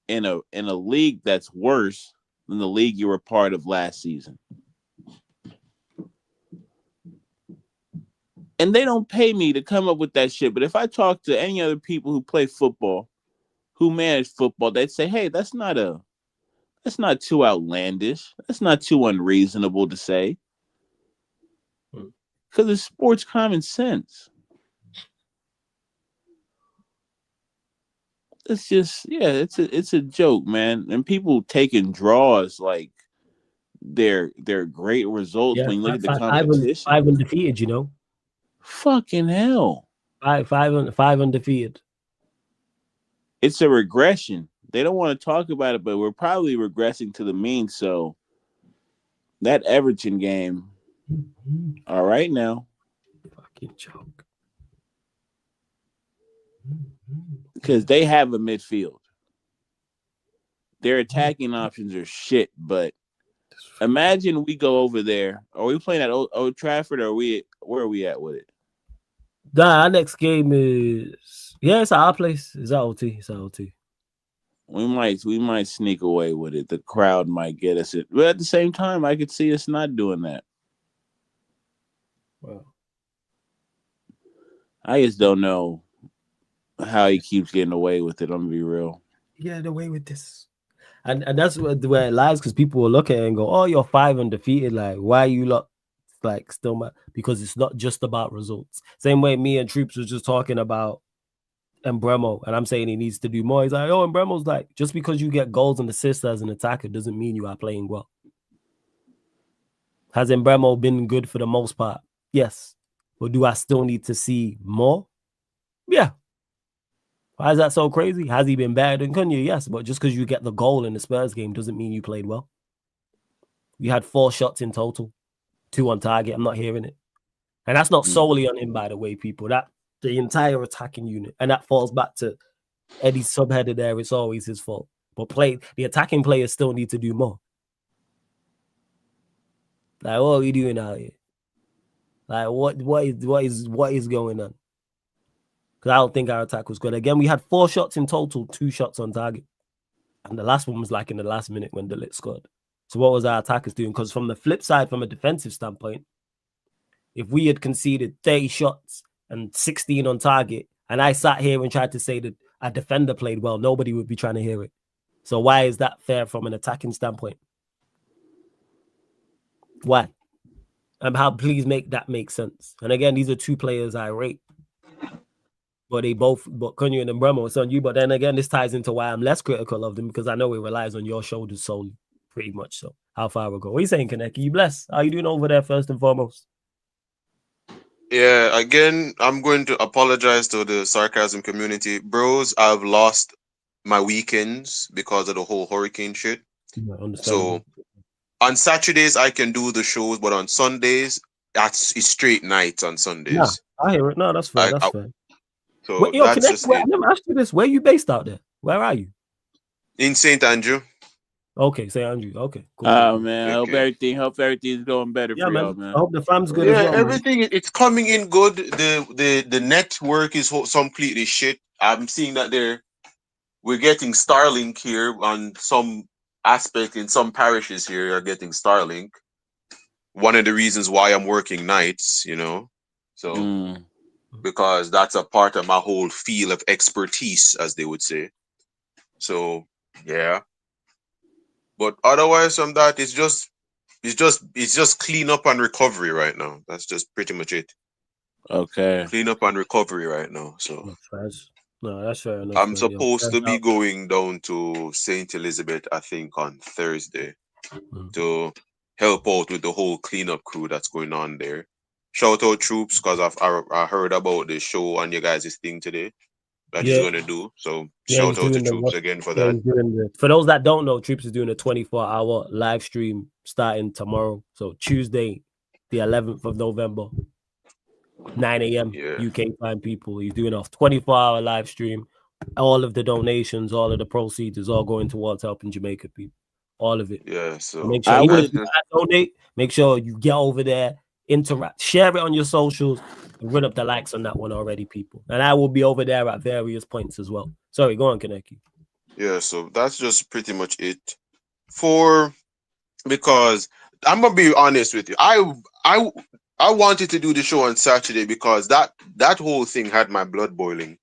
F: in a league that's worse than the league you were part of last season. And they don't pay me to come up with that shit. But if I talk to any other people who play football, who manage football, they'd say, hey, that's not too outlandish. That's not too unreasonable to say. Because it's sports common sense. It's just, it's a joke, man. And people taking draws like they're great results when you look at the competition.
E: 5 undefeated, you know.
F: Fucking hell.
E: 5 undefeated.
F: It's a regression. They don't want to talk about it, but we're probably regressing to the mean. So that Everton game, all right now.
E: Fucking joke.
F: Because they have a midfield. Their attacking options are shit, but Imagine we go over there. Are we playing at Old Trafford, or where are we at with it?
E: Nah, our next game is it's at our place. It's at OT. It's at OT.
F: We might sneak away with it. The crowd might get us it, but at the same time, I could see us not doing that.
E: Well,
F: I just don't know how he keeps getting away with it. I'm gonna be real.
E: Get away with this, and that's where it lies, because people will look at it and go, "Oh, you're 5 undefeated. Like, why are you like still mad?" Because it's not just about results. Same way me and Troops was just talking about Embremo, and I'm saying he needs to do more. He's like, "Oh, Embremo's like, just because you get goals and assists as an attacker doesn't mean you are playing well." Has Embremo been good for the most part? Yes. But do I still need to see more? Yeah. Why is that so crazy? Has he been better than Cunha? Yes. But just because you get the goal in the Spurs game doesn't mean you played well. You had 4 shots in total, 2 on target. I'm not hearing it. And that's not solely on him, by the way, people. That the entire attacking unit. And that falls back to Eddie's subheader there. It's always his fault. But the attacking players still need to do more. Like, what are we doing out here? Like, what is going on? Because I don't think our attack was good. Again, we had 4 shots in total, 2 shots on target. And the last one was like in the last minute when Delit scored. So what was our attackers doing? Because from the flip side, from a defensive standpoint, if we had conceded 30 shots and 16 on target, and I sat here and tried to say that a defender played well, nobody would be trying to hear it. So why is that fair from an attacking standpoint? Why? Please make that make sense. And again, these are 2 players I rate. But Cunha and Embremo, it's on you. But then again, this ties into why I'm less critical of them, because I know it relies on your shoulders solely, pretty much. So how far we go? What are you saying, Kaneki? You blessed? How you doing over there, first and foremost?
G: Yeah, again, I'm going to apologize to the sarcasm community. Bros, I've lost my weekends because of the whole hurricane shit. So on Saturdays I can do the shows, but on Sundays it's straight nights on Sundays.
E: Yeah, I hear it. No, that's fair. That's fair.
G: So that's just it.
E: I never asked you this. Where are you based out there? Where are you?
G: In St. Andrew.
E: Okay, St. Andrew. Okay, cool.
F: Oh man, okay. Hope everything's going better for y'all, man.
E: I hope the fam's good as well.
G: Everything it's coming in good. The network is completely shit. I'm seeing that we're getting Starlink here on some aspect in some parishes here are getting Starlink. One of the reasons why I'm working nights, so because that's a part of my whole field of expertise, as they would say. So yeah, but otherwise from that, it's just clean up and recovery right now. That's just pretty much it.
F: Okay,
G: clean up and recovery right now. So
E: no, that's fair enough.
G: I'm supposed to be going down to St. Elizabeth, I think, on Thursday to help out with the whole cleanup crew that's going on there. Shout out Troops, because I heard about the show on your guys' thing today that he's going to do. So shout out to Troops again for that.
E: For those that don't know, Troops is doing a 24-hour live stream starting tomorrow. So Tuesday, the 11th of November, 9 a.m. UK time, people. He's doing a 24-hour live stream. All of the donations, all of the proceeds is all going towards helping Jamaica people. All of it.
G: Yeah, so
E: make sure you donate. Make sure you get over there, interact, share it on your socials, and run up the likes on that one already, people. And I will be over there at various points as well. Sorry, go on, Kaneki.
G: Yeah, so that's just pretty much it. Because I'm gonna be honest with you, I wanted to do the show on Saturday because that whole thing had my blood boiling.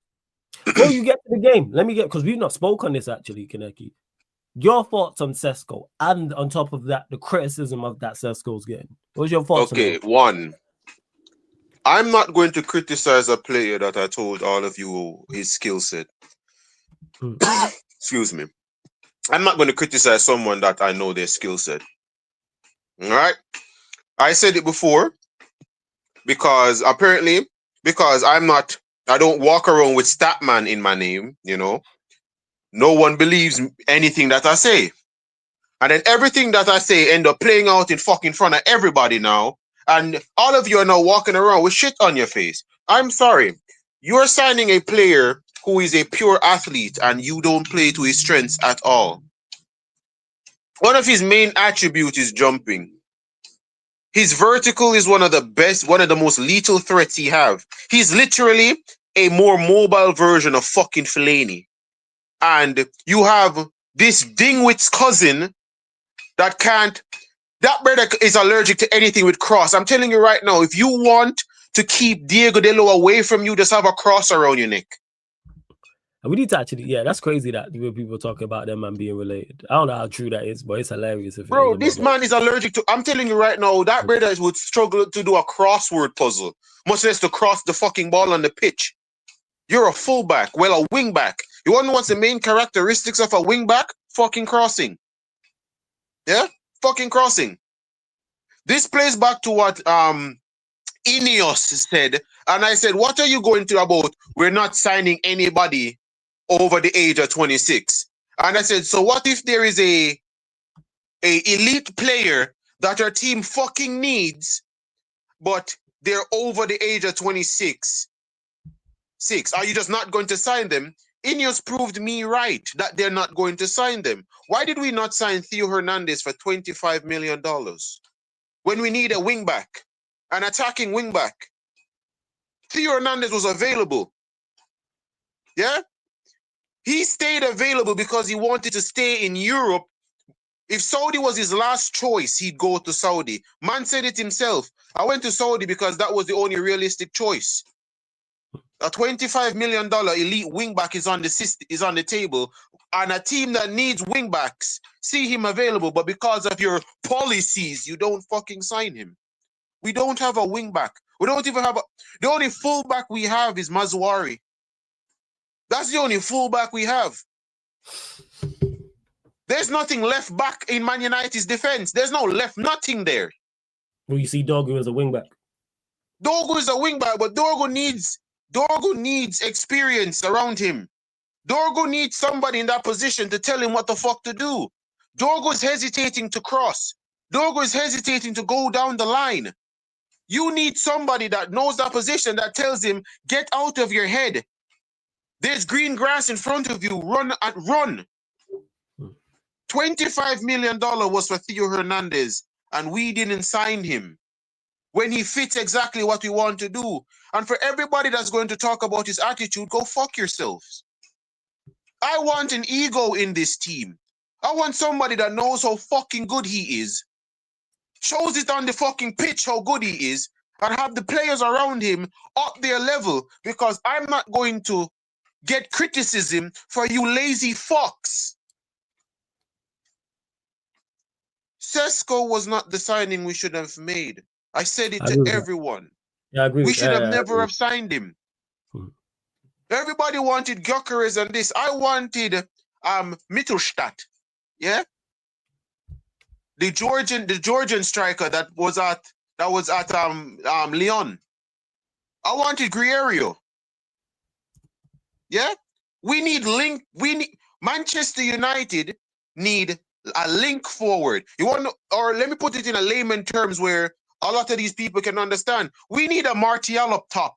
E: Before you get to the game, let me because we've not spoke on this actually, Kaneki. Your thoughts on SESKO, and on top of that, the criticism of that SESKO's getting. What's your thoughts on that?
G: One, I'm not going to criticize a player that I told all of you his skill set. Excuse me. I'm not going to criticize someone that I know their skill set. All right? I said it before because I don't walk around with Statman in my name, No one believes anything that I say. And then everything that I say end up playing out in front of everybody now. And all of you are now walking around with shit on your face. I'm sorry. You're signing a player who is a pure athlete and you don't play to his strengths at all. One of his main attributes is jumping. His vertical is one of the best, one of the most lethal threats he have. He's literally a more mobile version of fucking Fellaini. And you have this dingwit's cousin that can't. That brother is allergic to anything with cross. I'm telling you right now, if you want to keep Diego Delo away from you, just have a cross around your neck.
E: And we need to actually, yeah, that's crazy that when people talk about them and being related. I don't know how true that is, but it's hilarious. If
G: Bro,
E: it is
G: this man is allergic to. I'm telling you right now, that brother would struggle to do a crossword puzzle, much less to cross the fucking ball on the pitch. You're a fullback, well, a wingback. You want to know what's the main characteristics of a wingback? Fucking crossing. Yeah? Fucking crossing. This plays back to what Ineos said, and I said, what are you going to about? We're not signing anybody over the age of 26. And I said, so what if there is a elite player that our team fucking needs, but they're over the age of 26? Are you just not going to sign them? Ineos proved me right that they're not going to sign them. Why did we not sign Theo Hernandez for $25 million when we need a wingback, an attacking wingback? Theo Hernandez was available. Yeah? He stayed available because he wanted to stay in Europe. If Saudi was his last choice, he'd go to Saudi. Man said it himself. I went to Saudi because that was the only realistic choice. A $25 million elite wingback is on the table, and a team that needs wingbacks see him available, but because of your policies, you don't fucking sign him. We don't have a wingback. We don't even have the only fullback we have is Mazuari. That's the only fullback we have. There's nothing left back in Man United's defense. There's no left, nothing there.
E: Well, you see Dorgu as a wingback.
G: Dorgu is a wingback, but Dorgu needs experience around him. Dorgu needs somebody in that position to tell him what the fuck to do. Dorgu is hesitating to cross. Dorgu is hesitating to go down the line. You need somebody that knows that position that tells him, get out of your head. There's green grass in front of you. Run and run. $25 million was for Theo Hernandez, and we didn't sign him when he fits exactly what we want to do. And for everybody that's going to talk about his attitude, go fuck yourselves. I want an ego in this team. I want somebody that knows how fucking good he is, shows it on the fucking pitch how good he is, and have the players around him up their level, because I'm not going to get criticism for you lazy fucks. SESKO was not the signing we should have made. I said it to everyone.
E: Yeah, I agree.
G: We should have never have signed him. Everybody wanted Gyökeres and this. I wanted Mittelstadt. Yeah? The Georgian striker that was at Lyon. I wanted Griero. Yeah? Manchester United need a link forward. Or let me put it in a layman terms where a lot of these people can understand. We need a Martial up top.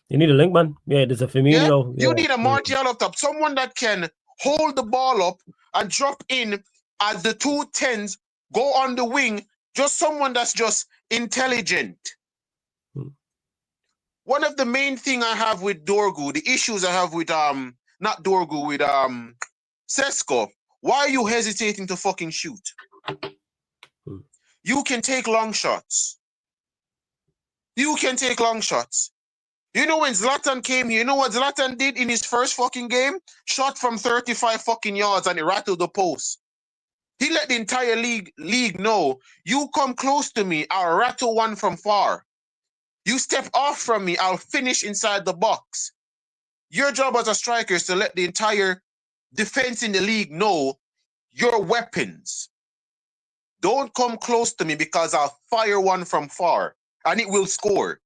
E: You need a link, man. Yeah, there's a Firmino.
G: Yeah? You need a Martial up top. Someone that can hold the ball up and drop in as the 2 10s, go on the wing. Just someone that's just intelligent. One of the main thing I have with Dorgu, the issues I have with not Dorgu, with SESKO. Why are you hesitating to fucking shoot? You can take long shots. You can take long shots. You know when Zlatan came here, you know what Zlatan did in his first fucking game? Shot from 35 fucking yards and it rattled the post. He let the entire league know, you come close to me, I'll rattle one from far. You step off from me, I'll finish inside the box. Your job as a striker is to let the entire defense in the league know your weapons. Don't come close to me because I'll fire one from far and it will score.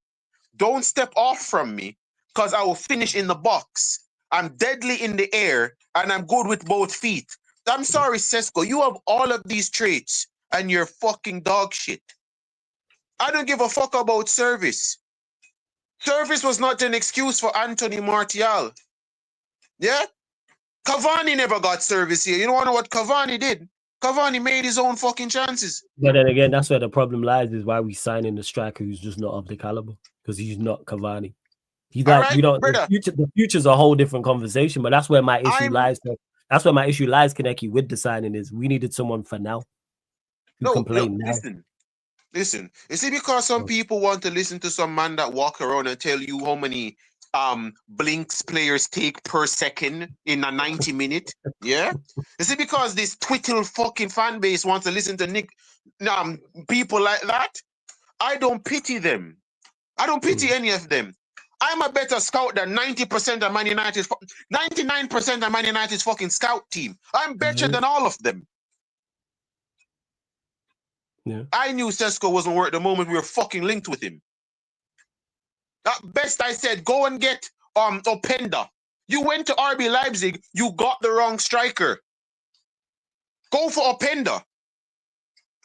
G: Don't step off from me because I will finish in the box. I'm deadly in the air and I'm good with both feet. I'm sorry, SESKO, you have all of these traits and you're fucking dog shit. I don't give a fuck about service. Service was not an excuse for Anthony Martial. Yeah? Cavani never got service here. You don't know what Cavani did? Cavani made his own fucking chances.
E: But then again, that's where the problem lies. Is why we signing the striker who's just not of the caliber, because he's not Cavani. He's
G: All
E: like,
G: right,
E: we don't.
G: brother.
E: The future's a whole different conversation. But that's where my issue lies. That's where my issue lies, Kaneki, with the signing is we needed someone for now who can play now.
G: Listen. You see, because some people want to listen to some man that walk around and tell you how many blinks players take per second in a 90 minute. Yeah. You see, because this twiddle fucking fan base wants to listen to people like that. I don't pity them. I don't pity any of them. I'm a better scout than 90% of Man United's 99% of Man United's fucking scout team. I'm better than all of them.
E: Yeah.
G: I knew SESKO wasn't worth the moment we were fucking linked with him. At best, I said, go and get Openda. You went to RB Leipzig, you got the wrong striker. Go for Openda.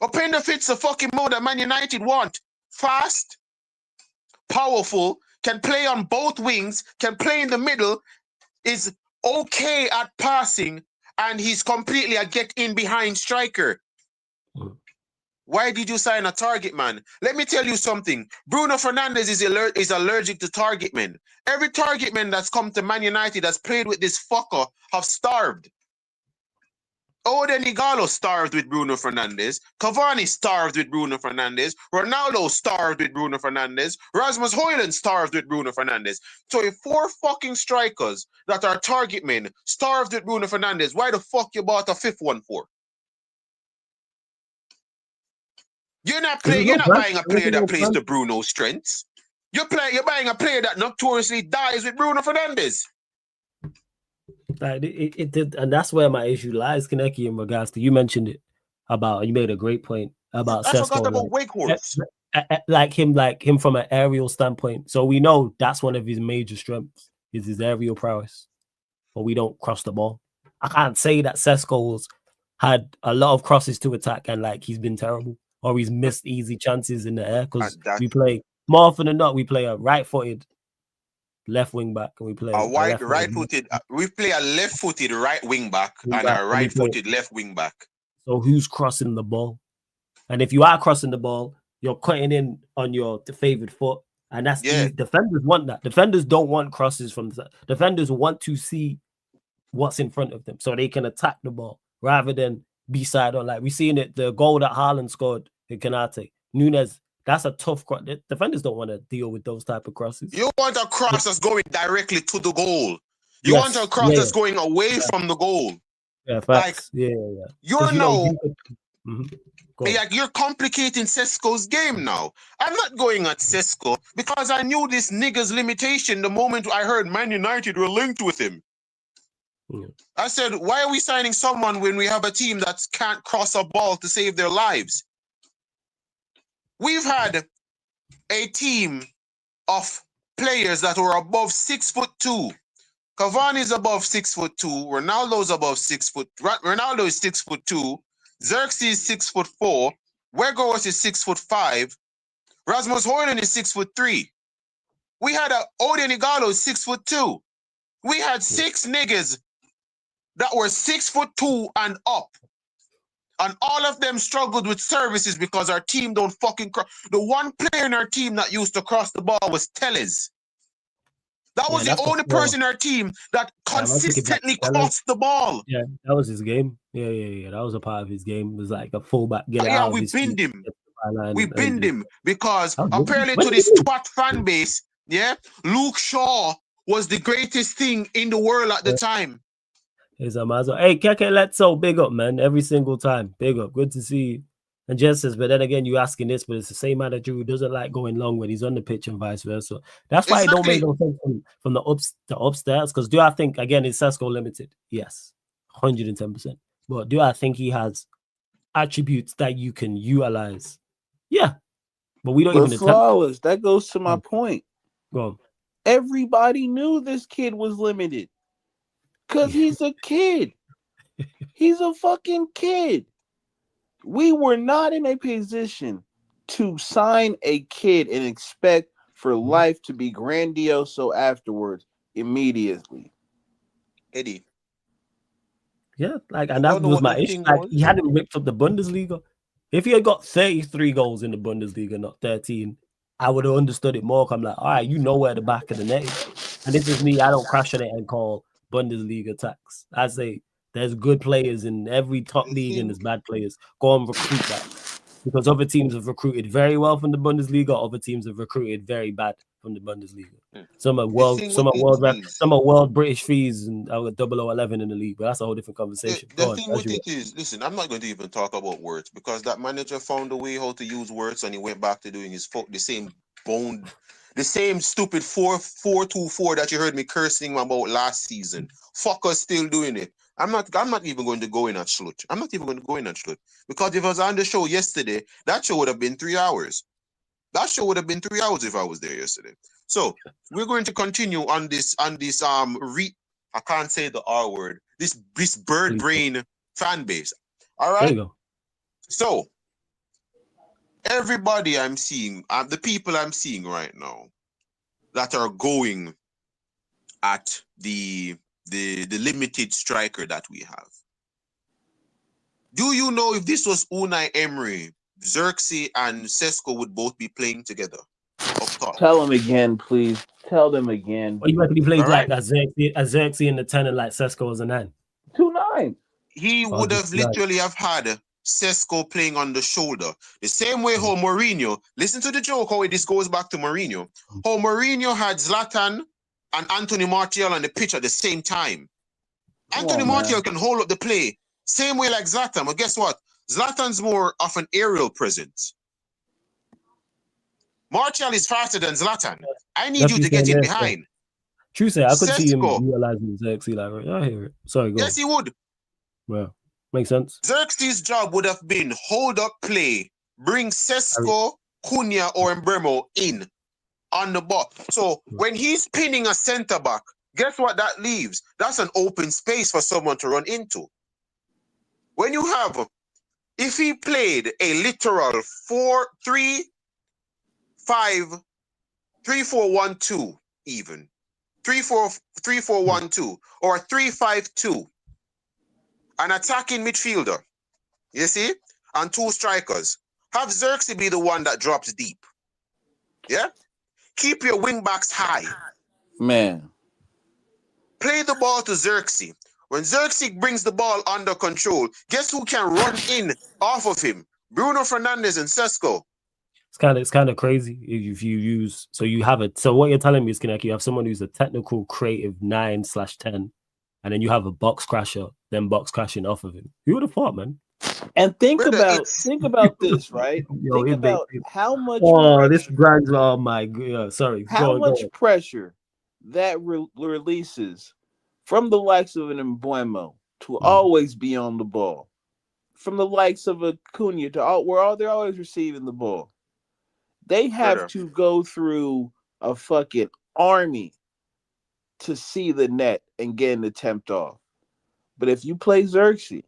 G: Openda fits the fucking mode that Man United want. Fast, powerful, can play on both wings, can play in the middle, is okay at passing, and he's completely a get-in-behind striker. Why did you sign a target man? Let me tell you something. Bruno Fernandes is allergic to target men. Every target man that's come to Man United that's played with this fucker have starved. Oden Igalo starved with Bruno Fernandes. Cavani starved with Bruno Fernandes. Ronaldo starved with Bruno Fernandes. Rasmus Højlund starved with Bruno Fernandes. So if 4 fucking strikers that are target men starved with Bruno Fernandes, why the fuck you bought a 5th one for? You're not buying a player that plays to Bruno's strengths. You're buying a player that notoriously dies with Bruno Fernandes.
E: Like it did, and that's where my issue lies, Kaneki, in regards to, you mentioned it about, you made a great point about SESKO.
G: I forgot about Wakehorse.
E: Like him from an aerial standpoint. So we know that's one of his major strengths, is his aerial prowess. But we don't cross the ball. I can't say that SESKO's had a lot of crosses to attack and like he's been terrible, or he's missed easy chances in the air, because we play, more often than not, we play a right-footed left wing back, and we play
G: we play a left-footed right wing back and a right-footed left wing back.
E: So who's crossing the ball? And if you are crossing the ball, you're cutting in on your favored foot, and that's defenders want that. Defenders don't want crosses from the defenders want to see what's in front of them so they can attack the ball rather than be side on. Like we seen it, the goal that Haaland scored in Canate, Nunes. That's a tough cross. Defenders don't want to deal with those type of crosses.
G: You want a cross that's going directly to the goal. You want a cross that's going away from the goal.
E: Yeah, facts. Like,
G: you're now, you're complicating SESKO's game now. I'm not going at SESKO because I knew this nigga's limitation the moment I heard Man United were linked with him. Yeah. I said, why are we signing someone when we have a team that can't cross a ball to save their lives? We've had a team of players that were above 6'2". Cavani's above 6'2". Ronaldo's above 6 foot. Ronaldo is 6'2". Xerxes is 6'4". Weghorst is 6'5". Rasmus Højlund is 6'3". We had Oden Igalo 6'2". We had 6 niggas that were 6'2" and up. And all of them struggled with services because our team don't fucking cross. The one player in our team that used to cross the ball was Telles. That was the only person in our team that consistently crossed the ball.
E: Yeah, that was his game. Yeah. That was a part of his game. It was like a fullback. We
G: binned him. We binned him because apparently to this twat fan base, Luke Shaw was the greatest thing in the world at the time.
E: Hey, Keke, let's big up, man. Every single time. Big up. Good to see you. And Justice, but then again, you're asking this, but it's the same manager who doesn't like going long when he's on the pitch and vice versa. That's why it don't make no sense from the upstairs. Because do I think, again, is SESKO limited? Yes, 110%. But do I think he has attributes that you can utilize? Yeah. But we don't even
F: attempt. That goes to my point.
E: Go on.
F: Everybody knew this kid was limited. Because he's a kid. He's a fucking kid. We were not in a position to sign a kid and expect for life to be grandiose afterwards immediately.
G: Eddie.
E: Yeah, like,
G: I
E: and that
G: don't know
E: was
G: what the
E: my issue.
G: thing
E: Like,
G: was.
E: he hadn't ripped up the Bundesliga. If he had got 33 goals in the Bundesliga, not 13, I would have understood it more. I'm like, all right, you know where the back of the net is. And this is me. I don't crash on it and call Bundesliga tax. I say there's good players in every top
G: The
E: league and
G: thing,
E: there's bad players. Go and recruit that. Because other teams have recruited very well from the Bundesliga, other teams have recruited very bad from the Bundesliga. Some are
G: the
E: world,
G: thing
E: some
G: with
E: are
G: it
E: world,
G: is,
E: some are world British fees, and I got 0011 in the league. But that's a whole different
G: the,
E: conversation.
G: the
E: Go on,
G: thing
E: as
G: with
E: you
G: it is, listen, I'm not going to even talk about words because that manager found a way how to use words and he went back to doing the same bone, the same stupid 4-4-2-4 that you heard me cursing about last season. Fuckers still doing it. I'm not even going to go in at Schlut. I'm not even going to go in at Schlut. Because if I was on the show yesterday, that show would have been 3 hours. That show would have been 3 hours if I was there yesterday. So we're going to continue on this I can't say the R word. This bird
E: Please.
G: brain fan base. All
E: There
G: right.
E: you go.
G: So everybody I'm seeing, the people I'm seeing right now that are going at the limited striker that we have. Do you know if this was Unai Emery, Xerxes and SESKO would both be playing together up top?
F: Tell them again, please. Tell them again.
E: Well, you reckon he plays
G: All right.
E: like a Xerxes in the 10 and like Sesko as a 9?
F: 2-9.
G: He
E: Oh,
G: would
E: just
G: have
E: right.
G: literally have had SESKO playing on the shoulder. The same way how Mourinho, listen to the joke, how this goes back to Mourinho. How Mourinho had Zlatan and Anthony Martial on the pitch at the same time. Anthony Martial can hold up the play, same way like Zlatan. But guess what? Zlatan's more of an aerial presence. Martial is faster than Zlatan. I need you to get in behind.
E: True say, I could see him
G: SESKO,
E: realizing Xerxes like, I hear it. Sorry, go
G: yes,
E: on.
G: he would.
E: Well, makes sense.
G: Xerxes' job would have been hold up play, bring SESKO, Cunha, or Mbeumo in on the ball. So when he's pinning a centre back, guess what that leaves? That's an open space for someone to run into. When you have, if he played a literal 3-4-1-2 even, 3-4-1-2 or 3-5-2, an attacking midfielder, you see, and 2 strikers. Have Xerxes be the one that drops deep. Yeah? Keep your wing backs high.
F: Man.
G: Play the ball to Xerxes. When Xerxes brings the ball under control, guess who can run in off of him? Bruno Fernandes and SESKO.
E: It's kind of crazy if you use, so you have it. So what you're telling me is, Kineki, you have someone who's a technical creative 9/10, and then you have a box crasher, then box crashing off of him. Who would have thought, man?
F: And think
G: Brother,
F: about this, right?
E: Yo,
F: think about how much
E: this grinds. Oh my god! Sorry,
F: how much pressure that releases from the likes of an Mbeumo to always be on the ball, from the likes of a Cunha to they're always receiving the ball. They have to go through a fucking army to see the net and get an attempt off. But if you play Xerxes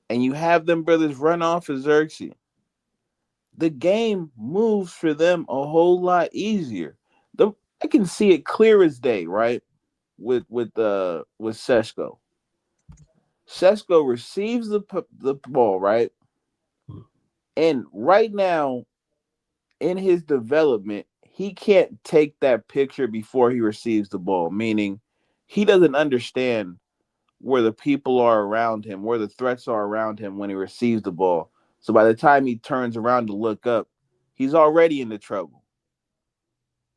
F: and you have them brothers run off of Xerxes, the game moves for them a whole lot easier. I can see it clear as day, right? With SESKO. SESKO receives the ball, right? And right now, in his development, he can't take that picture before he receives the ball, meaning he doesn't understand where the people are around him, where the threats are around him when he receives the ball. So by the time he turns around to look up, he's already into trouble.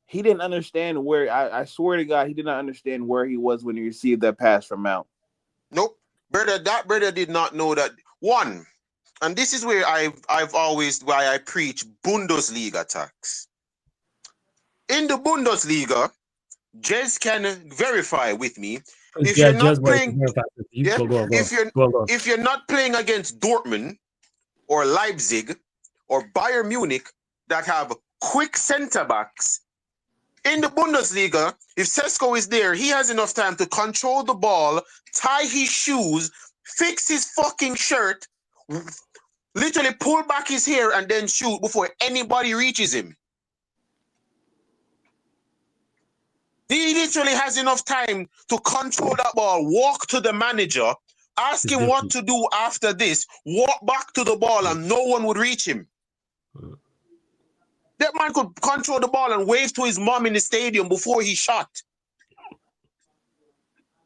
F: He didn't understand where, I swear to God, he did not understand where he was when he received that pass from Mount.
G: Nope. Brother, that brother did not know that. One, and this is where I've always, why I preach Bundesliga tax. In the Bundesliga, Jez can verify with me. If you're not playing, if you're not playing against Dortmund or Leipzig or Bayern Munich that have quick centre backs, in the Bundesliga, if SESKO is there, he has enough time to control the ball, tie his shoes, fix his fucking shirt, literally pull back his hair and then shoot before anybody reaches him. He literally has enough time to control that ball, walk to the manager, Ask
E: It's
G: him what
E: different.
G: to do after this. Walk back to the ball and no one would reach him. That man could control the ball and wave to his mom in the stadium before he shot.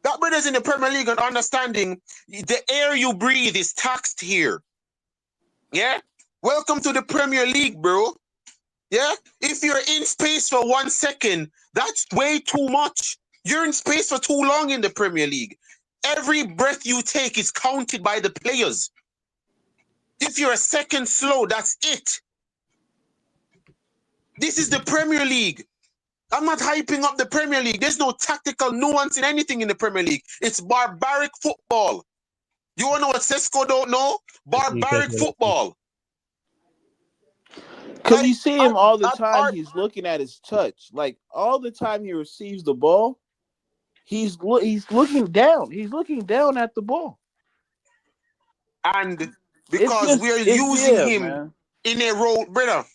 G: That brother's in the Premier League and understanding the air you breathe is taxed here. Yeah? Welcome to the Premier League, bro. Yeah? If you're in space for 1 second, that's way too much. You're in space for too long in the Premier League. Every breath you take is counted by the players. If you're a second slow, that's it. This is the Premier League. I'm not hyping up the Premier League. There's no tactical nuance in anything in the Premier League. It's barbaric football. You want to know what SESKO don't know? Barbaric football.
F: Because you see him all the time, he's looking at his touch. Like, all the time he receives the ball, he's looking down. He's looking down at the ball.
G: And because we're using him in a role, brother,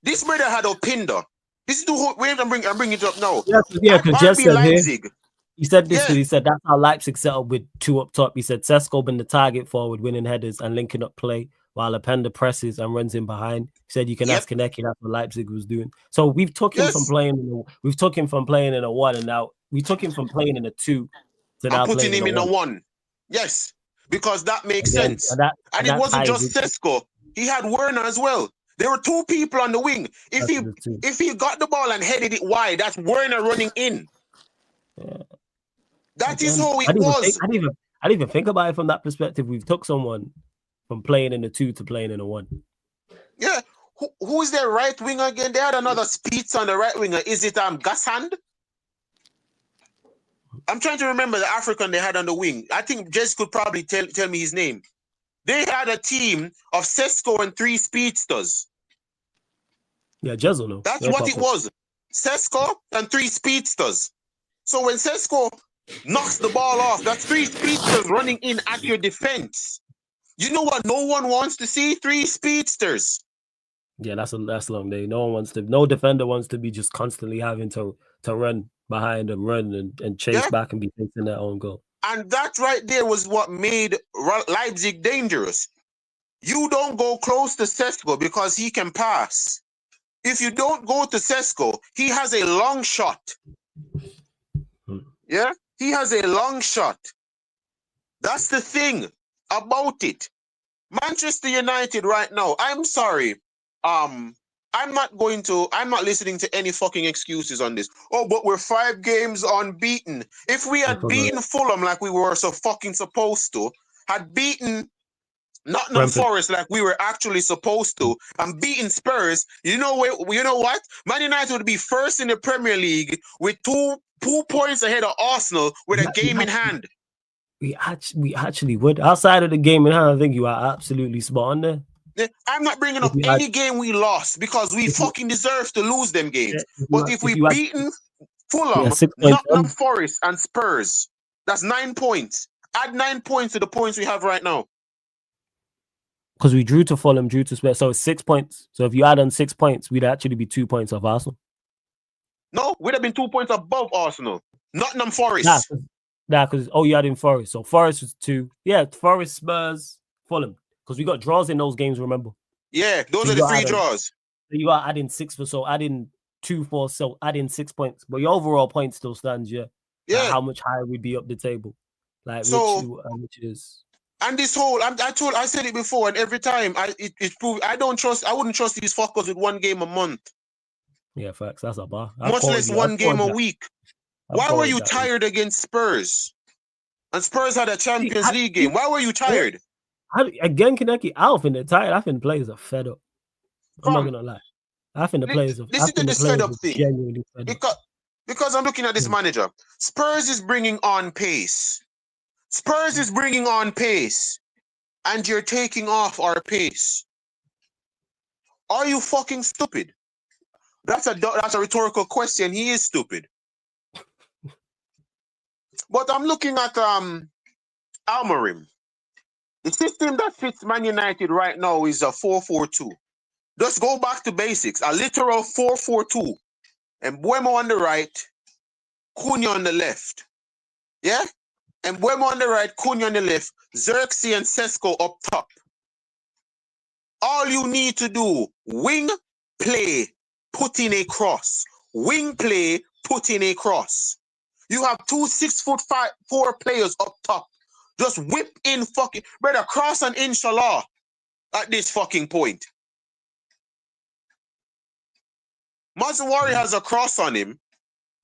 G: this brother had Opinda. This is the wait, I'm bringing it up now.
E: Yeah, because Jess said
G: Leipzig.
E: He said this because he said that's how Leipzig set up with two up top. He said SESKO been the target forward, winning headers and linking up play, while Openda presses and runs in behind. He said you can ask Kaneki, that's what Leipzig was doing. So we've took him from playing in a 1, and now we took him from playing in a 2 to now
G: putting him in a 1. Yes, because that makes sense. And it wasn't just SESKO. He had Werner as well. There were 2 people on the wing. If he got the ball and headed it wide, that's Werner running in.
E: Yeah.
G: That is how it was.
E: I didn't even think about it from that perspective. We've took someone from playing in a 2 to playing in a 1.
G: Yeah. Who is their right winger again? They had another Spitz on the right winger. Is it Gassand? I'm trying to remember the African they had on the wing. I think Jess could probably tell me his name. They had a team of SESKO and 3 speedsters.
E: Yeah, Jess will know.
G: That's what it was. SESKO and 3 speedsters. So when SESKO knocks the ball off, that's 3 speedsters running in at your defense. You know what no one wants to see? 3 speedsters.
E: Yeah, that's a long day. No defender wants to be just constantly having to run behind and run and chase back and be facing their own goal.
G: And that right there was what made Leipzig dangerous. You don't go close to SESKO because he can pass. If you don't go to SESKO, he has a long shot. Yeah, he has a long shot. That's the thing about it. Manchester United right now, I'm sorry. I'm not listening to any fucking excuses on this. Oh, but we're 5 games unbeaten. If we had beaten Fulham like we were so fucking supposed to, had beaten Nottingham Forest like we were actually supposed to, and beating Spurs, you know what? Man United would be first in the Premier League with 2 points ahead of Arsenal with a game in hand.
E: We actually would. Outside of the game in hand, I think you are absolutely spot on there.
G: I'm not bringing up any game we lost because we fucking deserve to lose them games. But if we beaten Fulham, Nottingham Forest, and Spurs, that's 9 points. Add 9 points to the points we have right now.
E: Because we drew to Fulham, drew to Spurs, so it's 6 points. So if you add on 6 points, we'd actually be 2 points off Arsenal.
G: No, we'd have been 2 points above Arsenal. Nottingham Forest.
E: Because you had in Forest. So Forest was 2. Yeah, Forest, Spurs, Fulham. Because we got draws in those games, remember?
G: Yeah, those are the 3 draws.
E: So you are adding 6 so adding 2 4, so adding 6 points. But your overall point still stands, yeah.
G: Yeah.
E: How much higher we'd be up the table. Like which is.
G: And this whole, I said it before, and every time it proved I wouldn't trust these fuckers with 1 game a month.
E: Yeah, facts. That's a bar.
G: Much less 1 game a week. Why were you tired against Spurs? And Spurs had a Champions League game. Why were you tired?
E: Again, Kaneki, I don't think they're tired. I think the players are fed up. I'm not gonna lie. I think the players are.
G: This is the fed up thing.
E: Genuinely fed up.
G: Because I'm looking at this manager. Spurs is bringing on pace. Spurs is bringing on pace, and you're taking off our pace. Are you fucking stupid? That's a rhetorical question. He is stupid. But I'm looking at Almarim. The system that fits Man United right now is a 4-4-2. Just go back to basics. A literal 4-4-2. And Buemo on the right, Cunha on the left. Yeah? And Mbeumo on the right, Cunha on the left, Xerxes and SESKO up top. All you need to do, wing, play, put in a cross. Wing, play, put in a cross. You have 2 6'4" players up top. Just whip in fucking... Brother, cross and inshallah at this fucking point. Mazawari has a cross on him.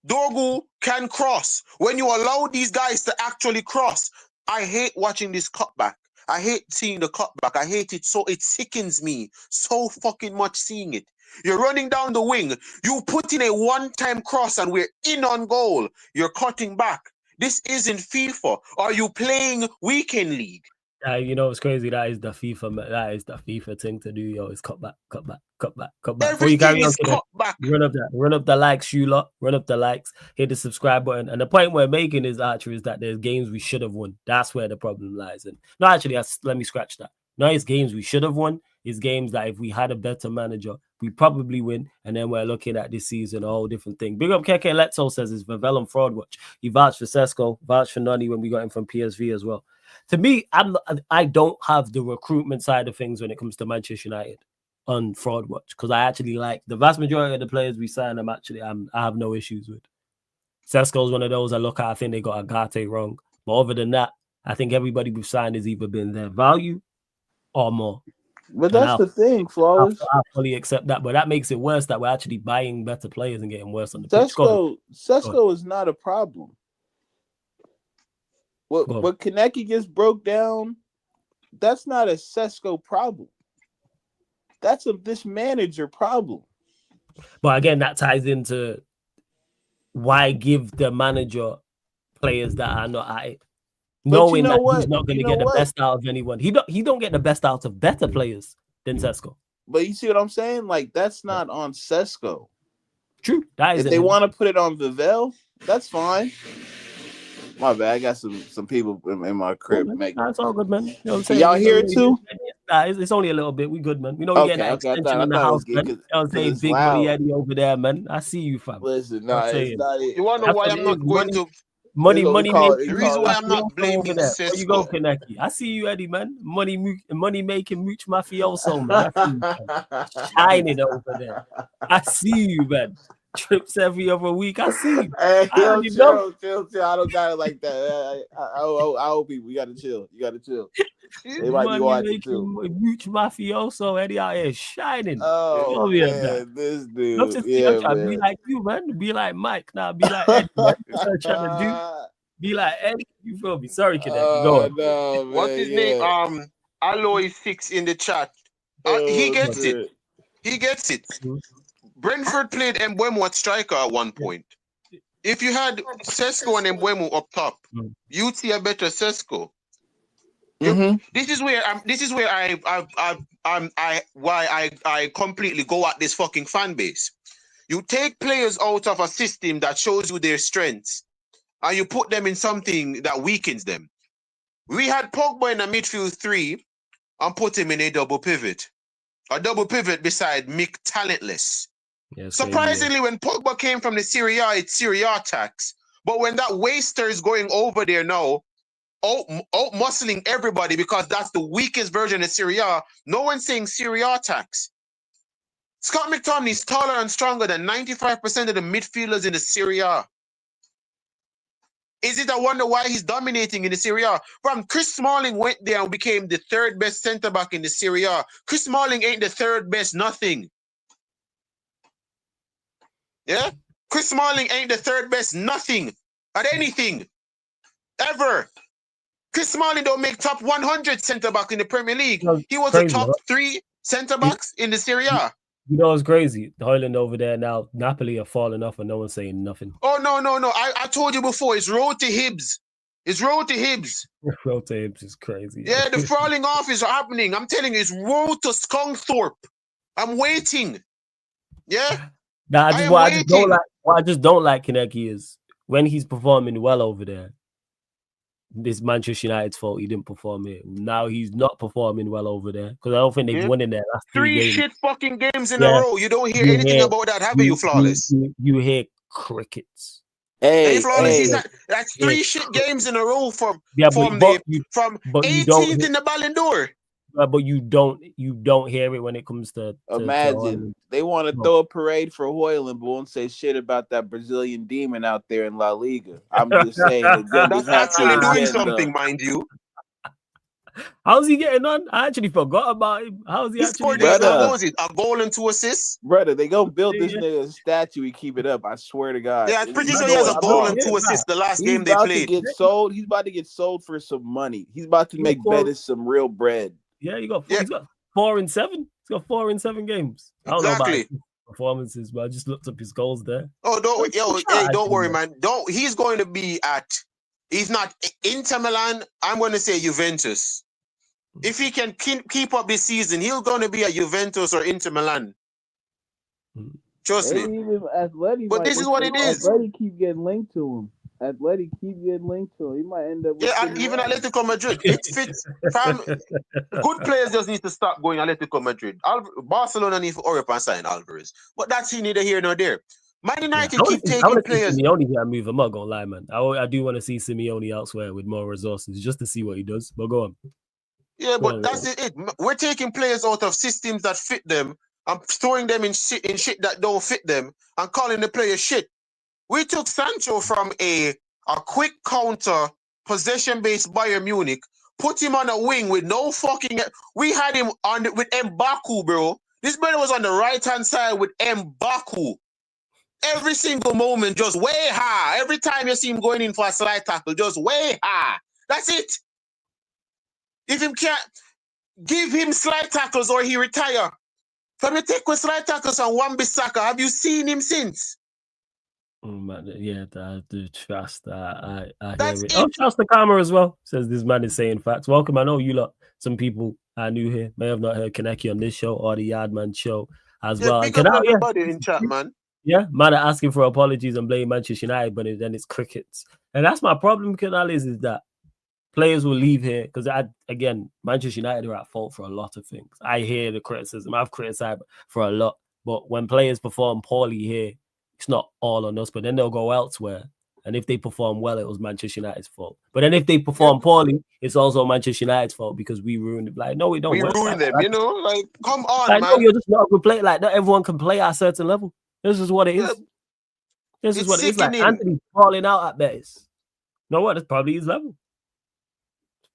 G: Dorgu can cross. When you allow these guys to actually cross, I hate watching this cutback. I hate seeing the cutback. I hate it so it sickens me so fucking much seeing it. You're running down the wing. You put in a one-time cross and we're in on goal. You're cutting back. This isn't FIFA. Are you playing weekend league?
E: You know what's crazy? That is the FIFA thing to do, yo. It's cut back.
G: Everything is cut back.
E: Run up the likes, you lot. Run up the likes. Hit the subscribe button. And the point we're making is actually is that there's games we should have won. That's where the problem lies. And no, actually, let me scratch that. No, it's games we should have won. It's games that if we had a better manager, we probably win. And then we're looking at this season, a whole different thing. Big up Keke Letso says it's Vavellum Fraud Watch. He vouched for SESKO, vouched for Nani when we got him from PSV as well. To me, I don't have the recruitment side of things when it comes to Manchester United on Fraud Watch because I actually like the vast majority of the players we sign. I have no issues with. SESKO's one of those I look at. I think they got Agate wrong, but other than that, I think everybody we've signed has either been their value or more.
F: But that's the thing, Flawless.
E: I fully accept that, but that makes it worse that we're actually buying better players and getting worse on the pitch.
F: SESKO is not a problem. What Kaneki gets broke down, that's not a SESKO problem. That's this manager problem.
E: But again, that ties into why give the manager players that are not at it, knowing that he's not going to get the best out of anyone. He don't get the best out of better players than SESKO.
F: But you see what I'm saying? Like that's not on SESKO.
E: True. If
F: they want to put it on Vavell, that's fine. My bad. I got some people in my crib.
E: That's all good, man. You know what I'm saying?
F: Y'all hear it too?
E: It's only a little bit. We good, man. We know we getting an extension in the house, man. You know what I'm saying? Big Buddy Eddie over there, man. I see you, fam.
F: Listen, it's not it.
G: You want to know why I'm not going to...
E: Money.
G: The reason why I'm not blaming SESKO.
E: There you go, Kaneki. I see you, Eddie, man. Money making mooch mafioso, man. I see you, man. Shining over there. I see you, man. Trips every other week. I see you.
F: Hey, chill. I don't got it like that. I hope people. You gotta chill. They might be watching too.
E: Mooch mafioso, Eddie out here shining.
F: Oh man, this dude. I'm trying
E: to be like you, man. Be like Mike. Now be like Eddie. Man. I'm trying to do. Be like Eddie. You feel me? Sorry, Kaneki. Go on.
F: No, man,
G: what's his name? Alloy6 in the chat. He gets it. He gets it. Brentford played Mbeumo at striker at one point. If you had SESKO and Mbeumo up top, you'd see a better SESKO.
F: Mm-hmm.
G: This is where I completely go at this fucking fan base. You take players out of a system that shows you their strengths, and you put them in something that weakens them. We had Pogba in a midfield 3 and put him in a double pivot. A double pivot beside Mick Talentless.
E: Yes,
G: surprisingly, when Pogba came from the Serie A, it's Serie A tax. But when that waster is going over there now, out muscling everybody because that's the weakest version of Serie A, no one's saying Serie A tax. Scott McTominay is taller and stronger than 95% of the midfielders in the Serie A. Is it a wonder why he's dominating in the Serie A? From Chris Smalling went there and became the third best centre-back in the Serie A. Chris Smalling ain't the third best nothing. Yeah? Chris Smalling ain't the third best nothing at anything. Ever. Chris Smalling don't make top 100 centre-back in the Premier League. He was the top 3 centre-backs in the Serie A.
E: You know what's crazy? The Hoyland over there now, Napoli are falling off and no one's saying nothing.
G: Oh, no. I told you before, it's road to Hibs. Road to Hibs
E: is crazy.
G: Yeah, the falling off is happening. I'm telling you, it's road to Scunthorpe. I'm waiting. Yeah?
E: What I just don't like Kaneki is when he's performing well over there, this Manchester United's fault he didn't perform here. Now he's not performing well over there because I don't think they've won in their last 3 games.
G: 3 shit fucking games in a row. You don't hear anything about that, have you, Flawless?
E: You hear crickets.
F: Hey,
G: If Flawless is
F: hey,
G: that's 3 shit games in a row from
E: Yeah,
G: from
E: but
G: the
E: you
G: from
E: but you don't
G: 18th in the Ballon d'Or.
E: but you don't hear it when it comes to
F: imagine they want to
E: No.
F: throw a parade for Hoyland, but won't say shit about that Brazilian demon out there in La Liga. I'm just saying the
G: That's
F: Gundas have
G: actually
F: the
G: doing
F: agenda.
G: something, mind you.
E: How's he getting on? I actually forgot about him. How's he
G: He
E: actually
G: scored
E: getting on?
G: what was it? A goal and 2 assists.
F: Brother, they gonna build this
E: Yeah.
F: nigga a statue and keep it up. I swear to God.
G: Yeah, I'm pretty
F: He's
G: sure he has a
F: going
G: goal
F: off.
G: and 2 assists the last
F: He's
G: game they
F: about to
G: played.
F: get sold. He's about to get sold for some money. He's about to make
E: four-
F: Bettis some real bread.
E: Yeah, he's got 4 in 7. He's got 4 in 7 games. I don't know about his performances, but I just looked up his goals there.
G: Oh, don't worry, man. He's going to be he's not Inter Milan. I'm going to say Juventus. If he can keep up this season, he's going to be at Juventus or Inter Milan. Trust me.
F: Even Athletic,
G: but this is what it is.
F: Athletic keep getting linked to him. Athletic keep getting linked to him. He might end up with
G: and even Atletico Madrid. It fits. Good players just need to stop going Atletico Madrid. Barcelona need to hurry up and sign Alvarez. But that's neither here nor there. Man United keep taking players.
E: Simeone can't move. I'm not gonna lie, man. I do want to see Simeone elsewhere with more resources just to see what he does. But go on.
G: Yeah, but that's it. We're taking players out of systems that fit them and throwing them in shit that don't fit them and calling the player shit. We took Sancho from a quick counter, possession-based Bayern Munich, put him on a wing with no fucking... We had him with Mbaku, bro. This brother was on the right-hand side with Mbaku. Every single moment, just way high. Every time you see him going in for a slide tackle, just way high. That's it. If him can't... Give him slide tackles or he retire. From the take with slide tackles on Wan-Bissaka, have you seen him since?
E: Yeah, I do trust. I
G: That's
E: hear it.
G: it.
E: Oh, trust the camera as well. Says this man is saying facts. Welcome. I know you lot. Some people are new here may have not heard Kaneki on this show or the Yardman show as well.
G: Big up everybody in chat, man.
E: Yeah, man are asking for apologies and blame Manchester United, but then it's crickets, and that's my problem. Canal is that players will leave here because again, Manchester United are at fault for a lot of things. I hear the criticism. I've criticized for a lot, but when players perform poorly here, it's not all on us, but then they'll go elsewhere. And if they perform well, it was Manchester United's fault. But then if they perform poorly, it's also Manchester United's fault because we ruined it. Like, no, we don't.
G: We ruined them, you know? Like, come on,
E: man.
G: No,
E: you're just not a good player. Like, not everyone can play at a certain level. This is what it is. This is what it is. Like, Anthony's falling out at best. You know what? That's probably his level.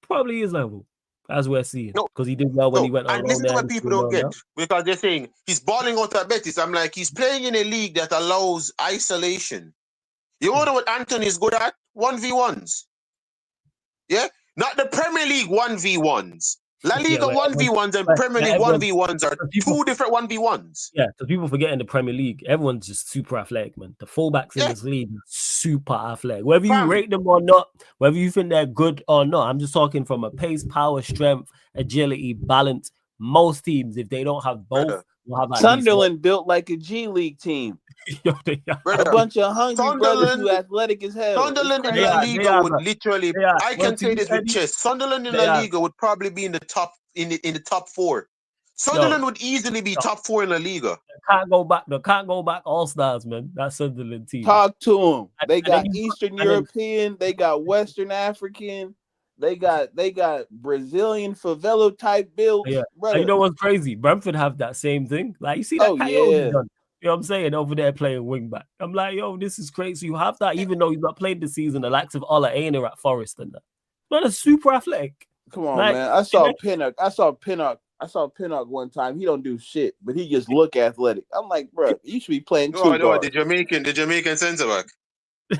E: Probably his level. As we're seeing, because he did well when he went on.
G: And this is what people don't get, because they're saying he's balling out at Betis. I'm like, he's playing in a league that allows isolation. You know what Anthony's good at? 1v1s. Yeah? Not the Premier League 1v1s. La Liga 1v1s and Premier League 1v1s are two different 1v1s.
E: Yeah, because people forget in the Premier League, everyone's just super athletic, man. The fullbacks in this league are super athletic. Whether you rate them or not, whether you think they're good or not, I'm just talking from a pace, power, strength, agility, balance. Most teams, if they don't have both, will have
F: Sunderland built like a G League team. A bunch of hungry brothers who athletic as hell.
G: Sunderland in La Liga would literally, I can say this with chest. Sunderland in La Liga would probably be in the top in the top 4. Sunderland would easily be top 4 in La Liga.
E: Can't go back all stars, man. That Sunderland team.
F: Talk to them. They got Eastern European, they got Western African, they got Brazilian favela type builds.
E: Yeah. You know what's crazy? Brentford have that same thing. Like, you see that Coyote done. You know what I'm saying? Over there playing wing back. I'm like, yo, this is crazy. You have that, even though he's not played this season, the likes of Ola Aina at Forest and that. Not a super athletic.
F: Come on, man. I saw Pinnock one time. He don't do shit, but he just look athletic. I'm like, bro, you should be playing two guards.
G: The Jamaican centre back.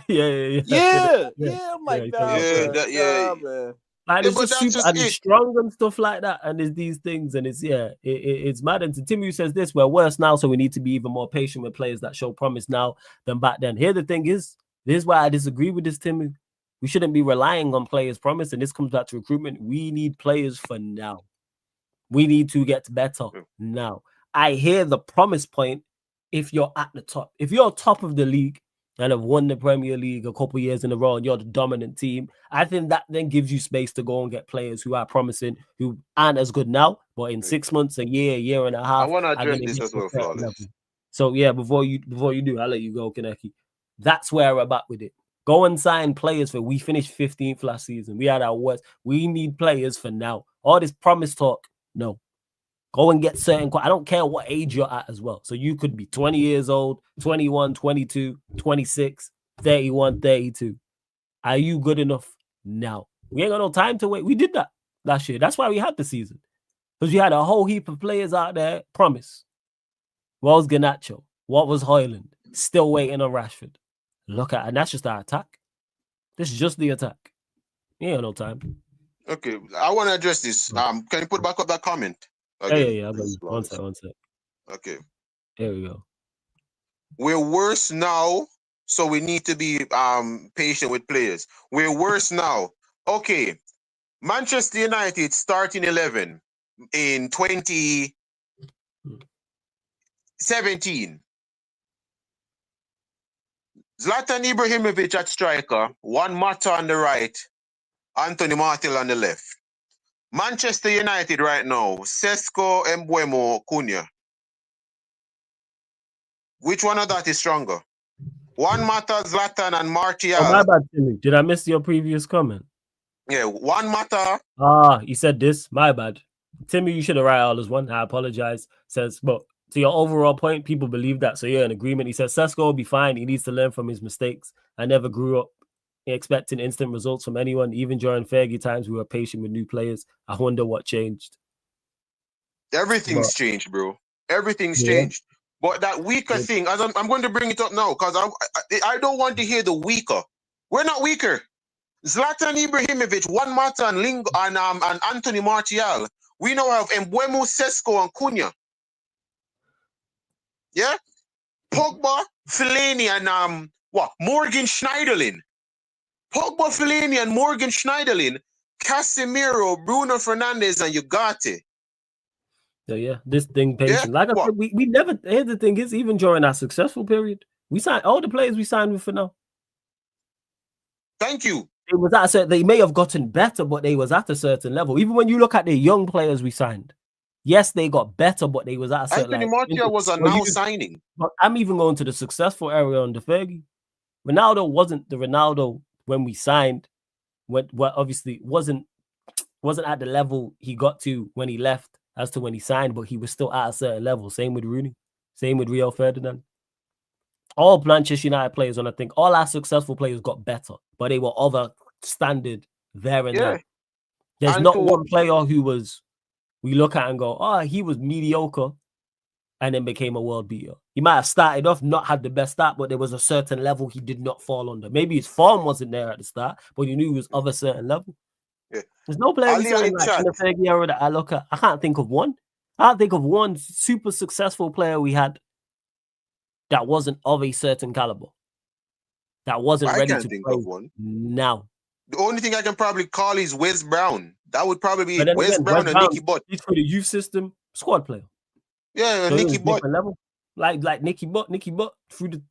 F: Yeah. I'm like, man.
E: Like, it's just super, and he's strong and stuff like that, and there's these things, and it's mad. And Tim, who says this, we're worse now, so we need to be even more patient with players that show promise now than back then. Here, the thing is, this is why I disagree with this, Tim. We shouldn't be relying on players' promise, and this comes back to recruitment. We need players for now. We need to get better now. I hear the promise point if you're at the top. If you're top of the league and have won the Premier League a couple of years in a row and you're the dominant team, I think that then gives you space to go and get players who are promising, who aren't as good now, but in 6 months, a year and a half.
G: I want to address this as well, Flawless.
E: So, yeah, before you do, I'll let you go, Kaneki. That's where we're at with it. Go and sign players for. We finished 15th last season. We had our worst. We need players for now. All this promise talk, no. Go and get certain. I don't care what age you're at as well. So you could be 20 years old, 21, 22, 26, 31, 32. Are you good enough now? We ain't got no time to wait. We did that last year. That's why we had the season. Because you had a whole heap of players out there. Promise. What was Garnacho? What was Hoyland? Still waiting on Rashford. Look at, and that's just our attack. This is just the attack. You ain't got no time.
G: Okay, I want to address this. Can you put back up that comment? Again,
E: Yeah. One sec.
G: Okay.
E: Here we go.
G: We're worse now, so we need to be patient with players. We're worse now. Okay. Manchester United starting 11 in 2017. Zlatan Ibrahimovic at striker, Juan Mata on the right, Anthony Martial on the left. Manchester United right now, SESKO, Mbeumo, Cunha. Which one of that is stronger? Juan Mata, Zlatan, and Martial.
E: Oh, my bad, Timmy. Did I miss your previous comment?
G: Yeah, Juan Mata.
E: You said this. My bad. Timmy, you should have written all as one. I apologize. Says, but to your overall point, people believe that. So you're in agreement. He says SESKO will be fine. He needs to learn from his mistakes. I never grew up expecting instant results from anyone. Even during Fergie times, we were patient with new players. I wonder what changed.
G: Everything's changed, bro. Everything's changed. But that weaker thing, as I'm going to bring it up now, because I don't want to hear the weaker. We're not weaker. Zlatan Ibrahimovic, Juan Mata, and Anthony Martial. We now have Mbeumo, SESKO, and Cunha. Yeah? Pogba, Fellaini, and Morgan Schneiderlin. Pogba, Fellaini, and Morgan Schneiderlin. Casemiro, Bruno Fernandes, and Ugarte.
E: So yeah, this thing patient. Like I said, we never. Here's the thing: is even during our successful period, we signed all the players we signed with for now.
G: Thank you.
E: It was at a certain, they may have gotten better, but they was at a certain level. Even when you look at the young players we signed, yes, they got better, but they was at a certain
G: level. Anthony Martial was a now signing.
E: But I'm even going to the successful area on the Fergie. Ronaldo wasn't the Ronaldo when we signed. What obviously wasn't at the level he got to when he left as to when he signed, but he was still at a certain level. Same with Rooney. Same with Rio Ferdinand. All Manchester United players, and I think all our successful players got better, but they were of a standard there and then. There's not one player who we look at and go, he was mediocre and then became a world beater. He might have started off, not had the best start, but there was a certain level he did not fall under. Maybe his form wasn't there at the start, but you knew he was of a certain level. Yeah. There's no player in the Fergie era that I look at. I can't think of one. I can't think of one super successful player we had that wasn't of a certain caliber. That wasn't ready to play one now.
G: The only thing I can probably call is Wes Brown. That would probably be Wes Brown and Nicky Butt.
E: He's for the youth system, squad player.
G: Yeah, so Nicky Butt.
E: Level. Like Nicky Butt through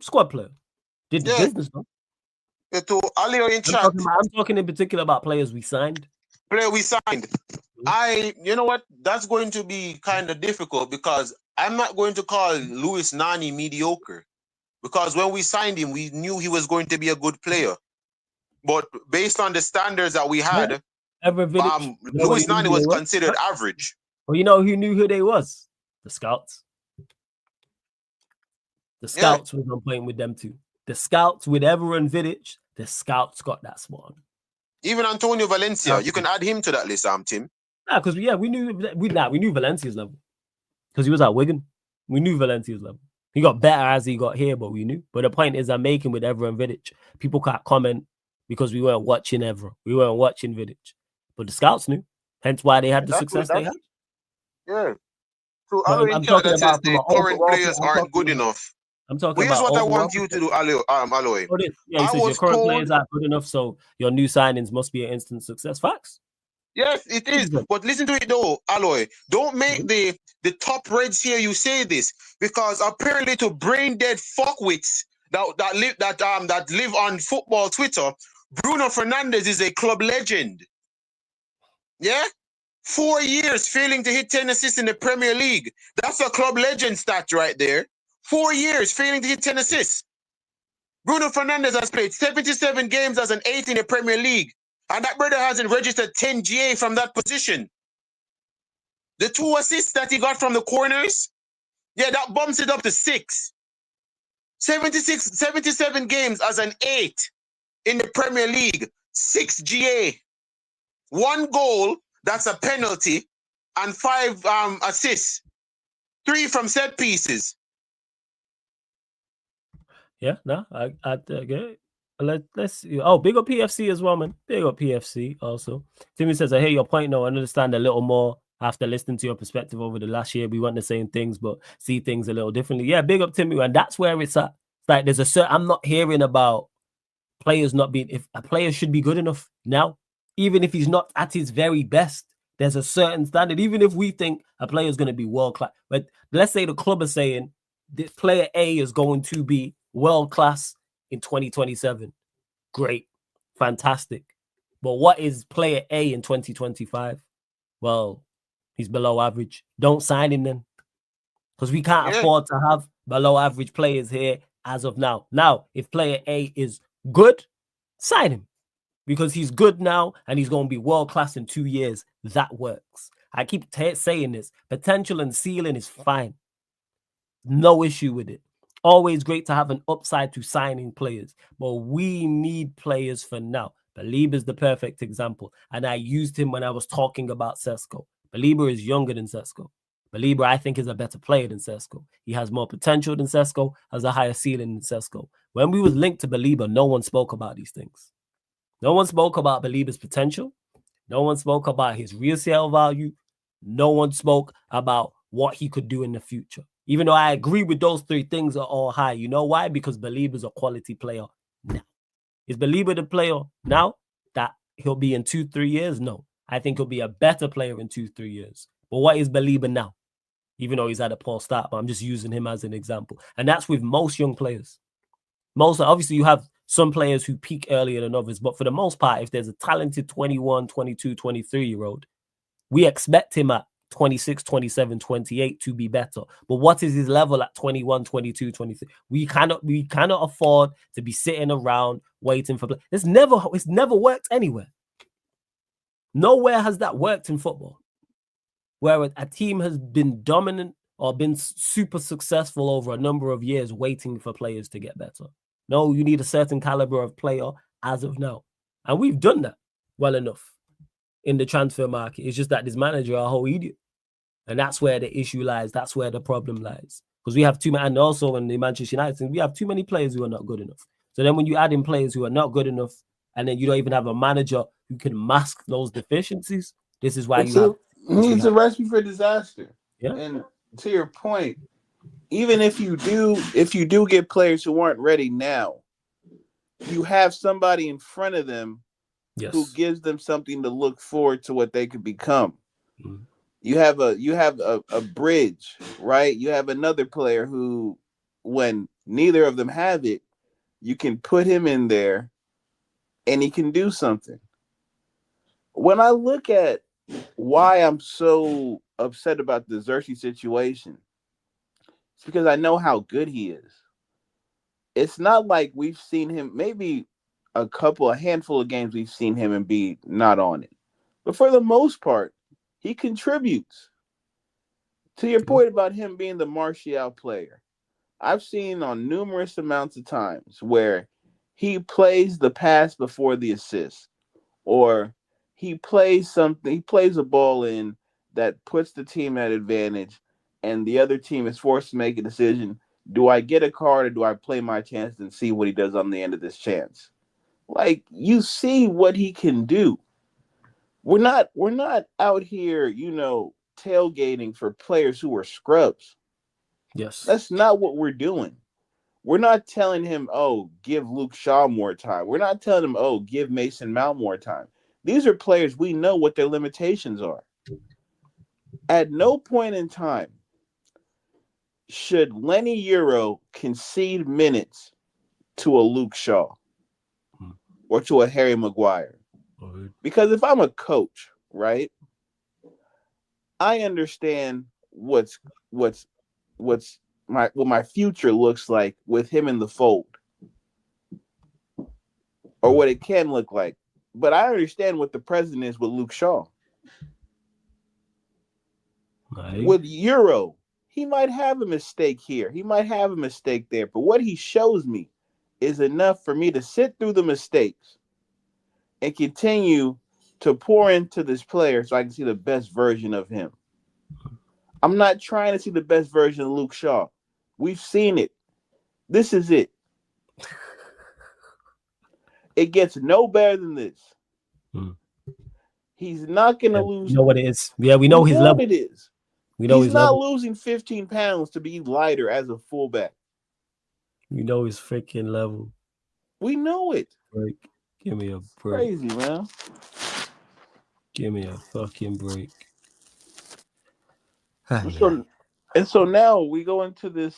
E: squad player. Did the business though.
G: To Alio in chat.
E: I'm talking in particular about players we signed.
G: You know what? That's going to be kind of difficult because I'm not going to call Luis Nani mediocre. Because when we signed him, we knew he was going to be a good player. But based on the standards that we had, Luis Nani was considered average.
E: Well, you know who knew who they was? The scouts. The scouts was on playing with them too. The scouts with Everton Vidic, the scouts got that spot.
G: Even Antonio Valencia, you can add him to that list, Tim.
E: Because we knew Valencia's level. Because he was at Wigan. We knew Valencia's level. He got better as he got here, but we knew. But the point is I'm making with Everton Vidic. People can't comment because we weren't watching Everton. We weren't watching Vidic. But the scouts knew. Hence why they had the success they had.
G: Yeah. So I'm talking about the current players aren't good enough.
E: I'm talking
G: Here's
E: about
G: what I want you to do, Aloy.
E: Yeah, he says your current players aren't good enough, so your new signings must be an instant success. Facts.
G: Yes, it is. But listen to it though, Aloy. Don't make the top Reds here you say this because apparently to brain dead fuckwits that live on football Twitter, Bruno Fernandes is a club legend. Yeah? 4 years failing to hit 10 assists in the Premier League. That's a club legend stat right there. 4 years failing to hit 10 assists. Bruno Fernandes has played 77 games as an 8 in the Premier League. And that brother hasn't registered 10 GA from that position. The 2 assists that he got from the corners, yeah, that bumps it up to 6. 77 games as an 8 in the Premier League. 6 GA. 1 goal, that's a penalty, and 5 assists. 3 from set pieces.
E: Yeah, no, I okay. Let's see. Oh, big up PFC as well, man. Big up PFC also. Timmy says, I hear your point now. I understand a little more after listening to your perspective over the last year. We want the same things, but see things a little differently. Yeah, big up Timmy, and that's where it's at. It's like there's a certain, I'm not hearing about players not being, if a player should be good enough now, even if he's not at his very best, there's a certain standard. Even if we think a player is going to be world class, but let's say the club is saying this player A is going to be world class in 2027. Great, fantastic. But what is player A in 2025? Well, he's below average. Don't sign him then, because we can't afford to have below average players here as of now. Now, if player A is good, sign him, because he's good now and he's going to be world class in 2 years. That works. I keep saying this. Potential and ceiling is fine. No issue with it. Always great to have an upside to signing players, but we need players for now. Belieber is the perfect example, and I used him when I was talking about SESKO. Belieber is younger than SESKO. Belieber, I think, is a better player than SESKO. He has more potential than SESKO, has a higher ceiling than SESKO. When we was linked to Belieber, no one spoke about these things. No one spoke about Belieber's potential. No one spoke about his resale value. No one spoke about what he could do in the future. Even though I agree with those 3 things are all high. You know why? Because Belieber's a quality player now. Is Belieber the player now that he'll be in 2-3 years? No. I think he'll be a better player in 2-3 years. But what is Belieber now? Even though he's had a poor start, but I'm just using him as an example. And that's with most young players. Obviously, you have some players who peak earlier than others, but for the most part, if there's a talented 21, 22, 23-year-old, we expect him at 26, 27, 28 to be better. But what is his level at 21, 22, 23? We cannot afford to be sitting around waiting for play. It's never worked anywhere. Nowhere has that worked in football, where a team has been dominant or been super successful over a number of years waiting for players to get better. No, you need a certain caliber of player as of now. And we've done that well enough in the transfer market. It's just that this manager are a whole idiot. And that's where the issue lies. That's where the problem lies. Because we have too many, and also in the Manchester United thing, we have too many players who are not good enough. So then when you add in players who are not good enough, and then you don't even have a manager who can mask those deficiencies, this is why
F: it's a recipe for disaster.
E: Yeah.
F: And to your point, even if you do get players who aren't ready now, you have somebody in front of them who gives them something to look forward to what they could become. Mm-hmm. You have a bridge, right? You have another player who, when neither of them have it, you can put him in there and he can do something. When I look at why I'm so upset about the Xerxes situation, it's because I know how good he is. It's not like we've seen him, maybe a handful of games we've seen him and be not on it. But for the most part, he contributes. To your point about him being the Martial player, I've seen on numerous amounts of times where he plays the pass before the assist, or he plays a ball in that puts the team at advantage, and the other team is forced to make a decision. Do I get a card or do I play my chance and see what he does on the end of this chance? Like, you see what he can do. We're not out here, tailgating for players who are scrubs.
E: Yes.
F: That's not what we're doing. We're not telling him, oh, give Luke Shaw more time. We're not telling him, oh, give Mason Mount more time. These are players we know what their limitations are. At no point in time should Lenny Euro concede minutes to a Luke Shaw or to a Harry Maguire. Because if I'm a coach, right, I understand what my future looks like with him in the fold. or what it can look like. But I understand what the president is with Luke Shaw.
E: Right.
F: With Euro, he might have a mistake here. He might have a mistake there. But what he shows me is enough for me to sit through the mistakes and continue to pour into this player so I can see the best version of him. I'm not trying to see the best version of Luke Shaw. We've seen it. This is it. It gets no better than this. He's not going to lose.
E: You know what it is. Yeah, we know his level.
F: What it is.
E: We know
F: he's not losing 15 pounds to be lighter as a fullback.
E: We know his freaking level.
F: We know it.
E: Break. Give me a break.
F: Crazy, man.
E: Give me a fucking break.
F: So now we go into this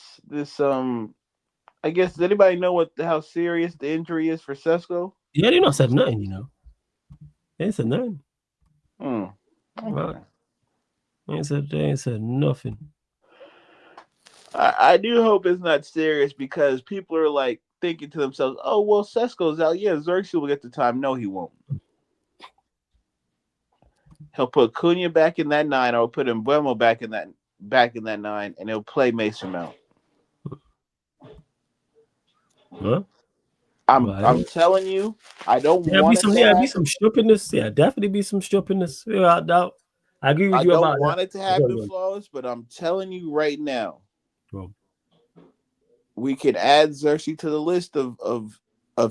F: I guess, does anybody know how serious the injury is for SESKO?
E: Yeah, they not said nothing, you know. They ain't said nothing.
F: Okay.
E: Right. They ain't said nothing.
F: I do hope it's not serious because people are like thinking to themselves, oh, well, SESKO's out. Yeah, Xerxes will get the time. No, he won't. He'll put Cunha back in that 9, or put Mbeumo back in that 9, and he'll play Mason Mount.
E: Huh?
F: I'm telling you, I don't want it to
E: happen. Be some stupidness. Yeah, definitely be some stupidness. Yeah, I agree with you about that.
F: I don't want it to happen, Flawless, but I'm telling you right now, we could add Xerxes to the list of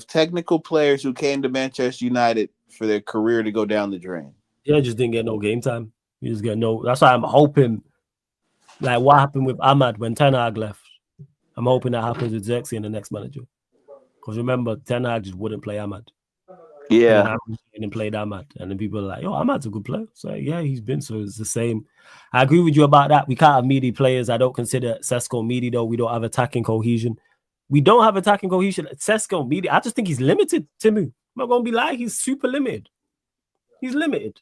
F: technical players who came to Manchester United for their career to go down the drain.
E: Yeah, just didn't get no game time. You just get no. That's why I'm hoping, like what happened with Ahmad when Ten Hag left. I'm hoping that happens with Xerxes and the next manager. Because remember, Ten Hag just wouldn't play Ahmad.
F: Yeah.
E: And then played Ahmad. And then people are like, yo, Ahmad's a good player. So yeah, he's been. So it's the same. I agree with you about that. We can't have meaty players. I don't consider SESKO meaty, though. We don't have attacking cohesion. SESKO meaty. I just think he's limited, Timu. I'm not going to be lying. He's super limited. He's limited.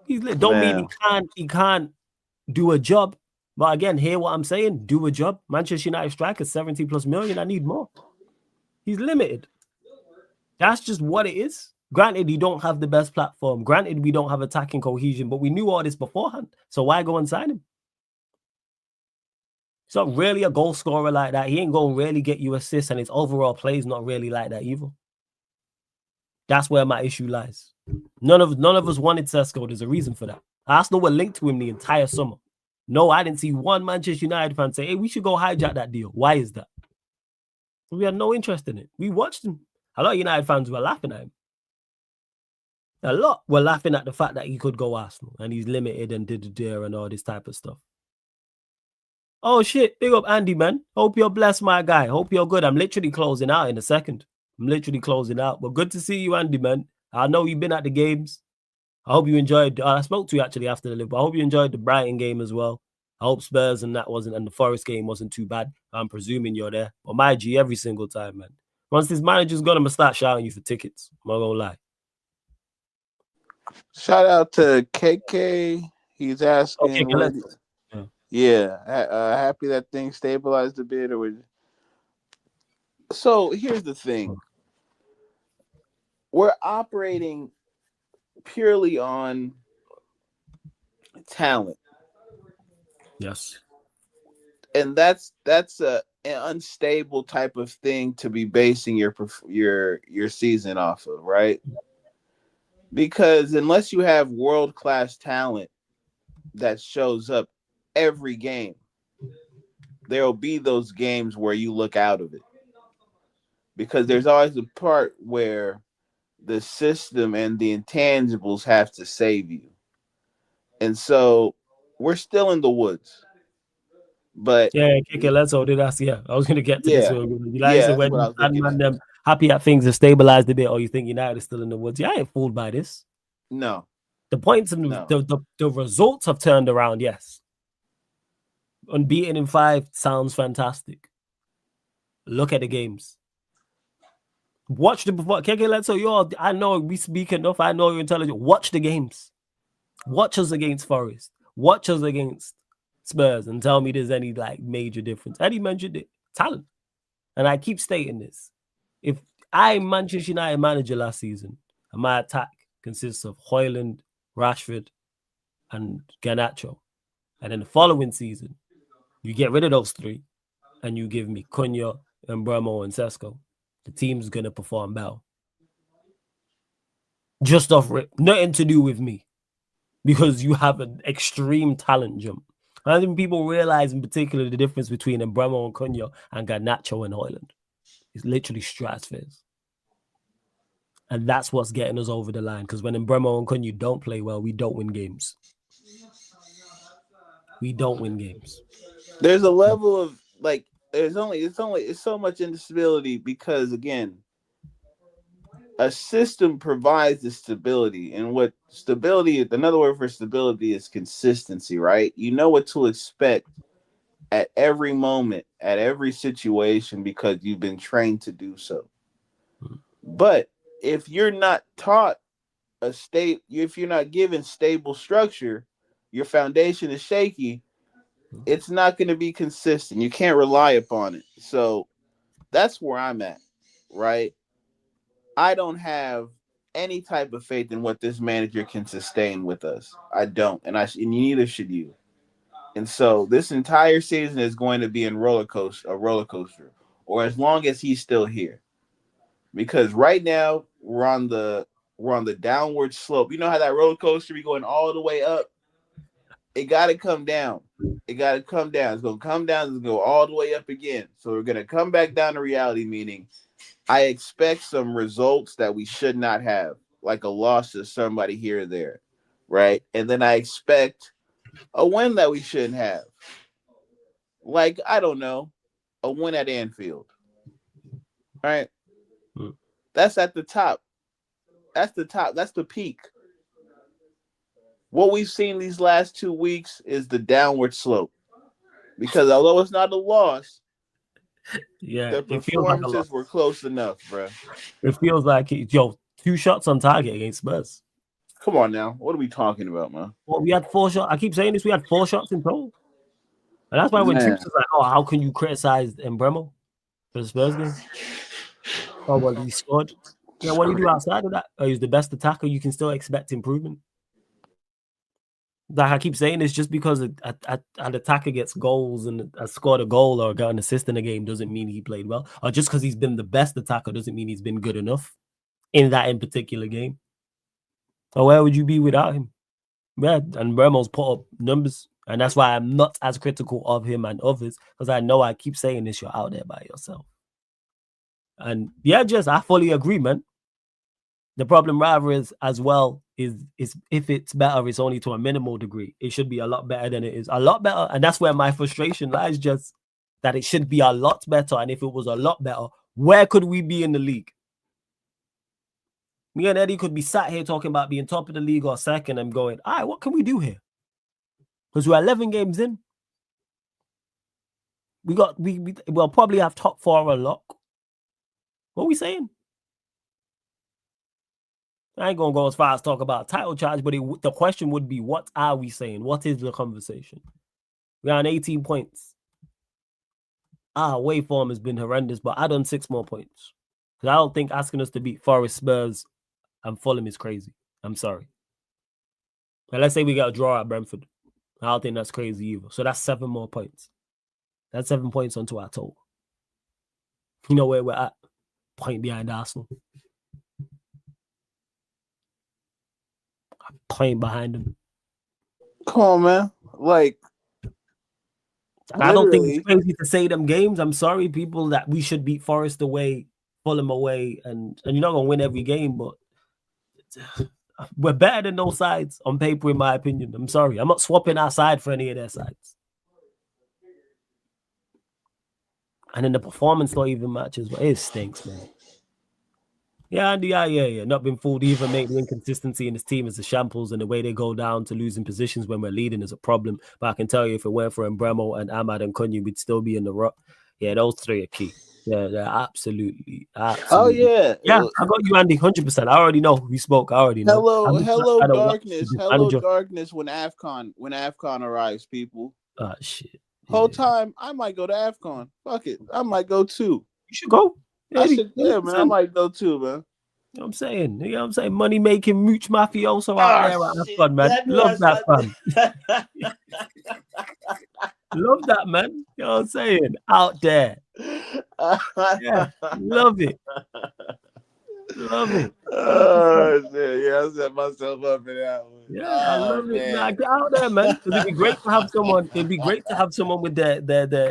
E: Don't mean he can't do a job. But again, hear what I'm saying? Do a job. Manchester United striker, 70 plus million. I need more. He's limited. That's just what it is. Granted, you don't have the best platform. Granted, we don't have attacking cohesion, but we knew all this beforehand. So why go and sign him? He's not really a goal scorer like that. He ain't going to really get you assists, and his overall play is not really like that either. That's where my issue lies. None of us wanted SESKO. There's a reason for that. Arsenal were linked to him the entire summer. No, I didn't see one Manchester United fan say, hey, we should go hijack that deal. Why is that? We had no interest in it. We watched him. A lot of United fans were laughing at him. A lot were laughing at the fact that he could go Arsenal and he's limited and and all this type of stuff. Oh, shit. Big up Andy, man. Hope you're blessed, my guy. Hope you're good. I'm literally closing out in a second. But good to see you, Andy, man. I know you've been at the games. I hope you enjoyed. I spoke to you actually after the Liverpool. I hope you enjoyed the Brighton game as well. I hope Spurs and the Forest game wasn't too bad. I'm presuming you're there. But my G, every single time, man. Once this manager's gone, I'm gonna start shouting you for tickets. I'm not gonna lie.
F: Shout out to KK. He's asking. Happy that thing stabilized a bit. So here's the thing. We're operating purely on talent.
E: Yes.
F: And that's an unstable type of thing to be basing your season off of, right? Because unless you have world-class talent that shows up every game, there'll be those games where you look out of it. Because there's always a part where the system and the intangibles have to save you. And so we're still in the woods. But
E: let's hold it. I was going to get to this. When happy that things have stabilized a bit, or you think United is still in the woods. Yeah, I ain't fooled by this.
F: No.
E: The points and the results have turned around, yes. Unbeaten in 5 sounds fantastic. Look at the games. Watch the before. I know we speak enough. I know you're intelligent. Watch the games. Watch us against Forest. Watch us against Spurs and tell me there's any major difference. Eddie mentioned it. Talent. And I keep stating this. if I'm Manchester United manager last season, and my attack consists of Højlund, Rashford, and Garnacho, and then the following season, you get rid of those three, and you give me Cunha, and Bremo, and SESKO, the team's gonna perform well. Just off nothing to do with me, because you have an extreme talent jump. I think people realize in particular the difference between Bremo and Cunha and Garnacho and Højlund. It's literally stratospheres. And that's what's getting us over the line. Because when Bremo and Cunha don't play well, we don't win games. We don't win games.
F: There's a level of like it's so much instability because again, a system provides the stability, and what stability, another word for stability is consistency, right? You know what to expect at every moment, at every situation, because you've been trained to do so. But if you're not taught if you're not given stable structure, your foundation is shaky, it's not going to be consistent. You can't rely upon it. So that's where I'm at, right? I don't have any type of faith in what this manager can sustain with us. I don't, and neither should you. And so this entire season is going to be a roller coaster, or as long as he's still here. Because right now we're on the downward slope. You know how that roller coaster be going all the way up? It got to come down. It got to come down. It's going to come down. It's going to go all the way up again. So we're going to come back down to reality, meaning I expect some results that we should not have, like a loss to somebody here or there, right? And then I expect a win that we shouldn't have. Like, I don't know, a win at Anfield, right? That's at the top. That's the top. That's the peak. What we've seen these last 2 weeks is the downward slope. Because although it's not a loss, the performances were close enough, bro.
E: It feels like, 2 shots on target against Spurs.
F: Come on now. What are we talking about, man?
E: Well, we had 4 shots. I keep saying this. We had 4 shots in total. And that's why when Troops is like, oh, how can you criticize Bremo for the Spurs game? Oh, well, he scored. Yeah, what do you do outside of that? Oh, he's the best attacker. You can still expect improvement. Like I keep saying, it's just because an attacker gets goals and scored a goal or got an assist in a game doesn't mean he played well. Or just because he's been the best attacker doesn't mean he's been good enough in particular game. Or where would you be without him? Yeah, and Bremo's put up numbers. And that's why I'm not as critical of him and others, because I know I keep saying this, you're out there by yourself. And yeah, I fully agree, man. The problem rather is if it's better, it's only to a minimal degree. It should be a lot better than it is. A lot better. And that's where my frustration lies, just that it should be a lot better. And if it was a lot better, where could we be in the league? Me and Eddie could be sat here talking about being top of the league or second and going, all right, what can we do here? Because we're 11 games in. We'll probably have top 4 a lock. What are we saying? I ain't going to go as far as talk about title charge, but the question would be, what are we saying? What is the conversation? We're on 18 points. Our away form has been horrendous, but add on 6 more points. Because I don't think asking us to beat Forest, Spurs, and Fulham is crazy. I'm sorry. Now, let's say we get a draw at Brentford. I don't think that's crazy either. So that's 7 more points. That's 7 points onto our total. You know where we're at? Point behind Arsenal. Point behind them.
F: Come on, man. Like,
E: I don't think it's crazy to say them games. I'm sorry, people, that we should beat Forest away, Fulham away, and you're not going to win every game, but we're better than those sides on paper, in my opinion. I'm sorry. I'm not swapping our side for any of their sides. And then the performance not even matches, but it stinks, man. Yeah. Not been fooled either, mate. The inconsistency in this team is a shambles, and the way they go down to losing positions when we're leading is a problem. But I can tell you, if it weren't for Bremo and Ahmad and Cunha, we'd still be in the rut. Yeah, those 3 are key. Yeah, they're absolutely.
F: Oh, yeah.
E: Yeah, I got you, Andy, 100%. I already know. We spoke. I already know.
F: Hello, darkness. Hello, darkness when AFCON arrives, people.
E: Oh, shit.
F: Whole time, I might go to AFCON. Fuck it. I might go too.
E: You should go.
F: Yeah, man. I might go too, man.
E: You know what I'm saying? You know what I'm saying? Money making mooch mafioso out there. Have fun, man. Love that, fam. Love that, man. You know what I'm saying? Out there. Yeah. Love it. Love it.
F: Oh, shit. Yeah, I set myself up in that one.
E: Yeah, I love it. Nah, get out there, man. Because it'd be great to have someone. It'd be great to have someone with their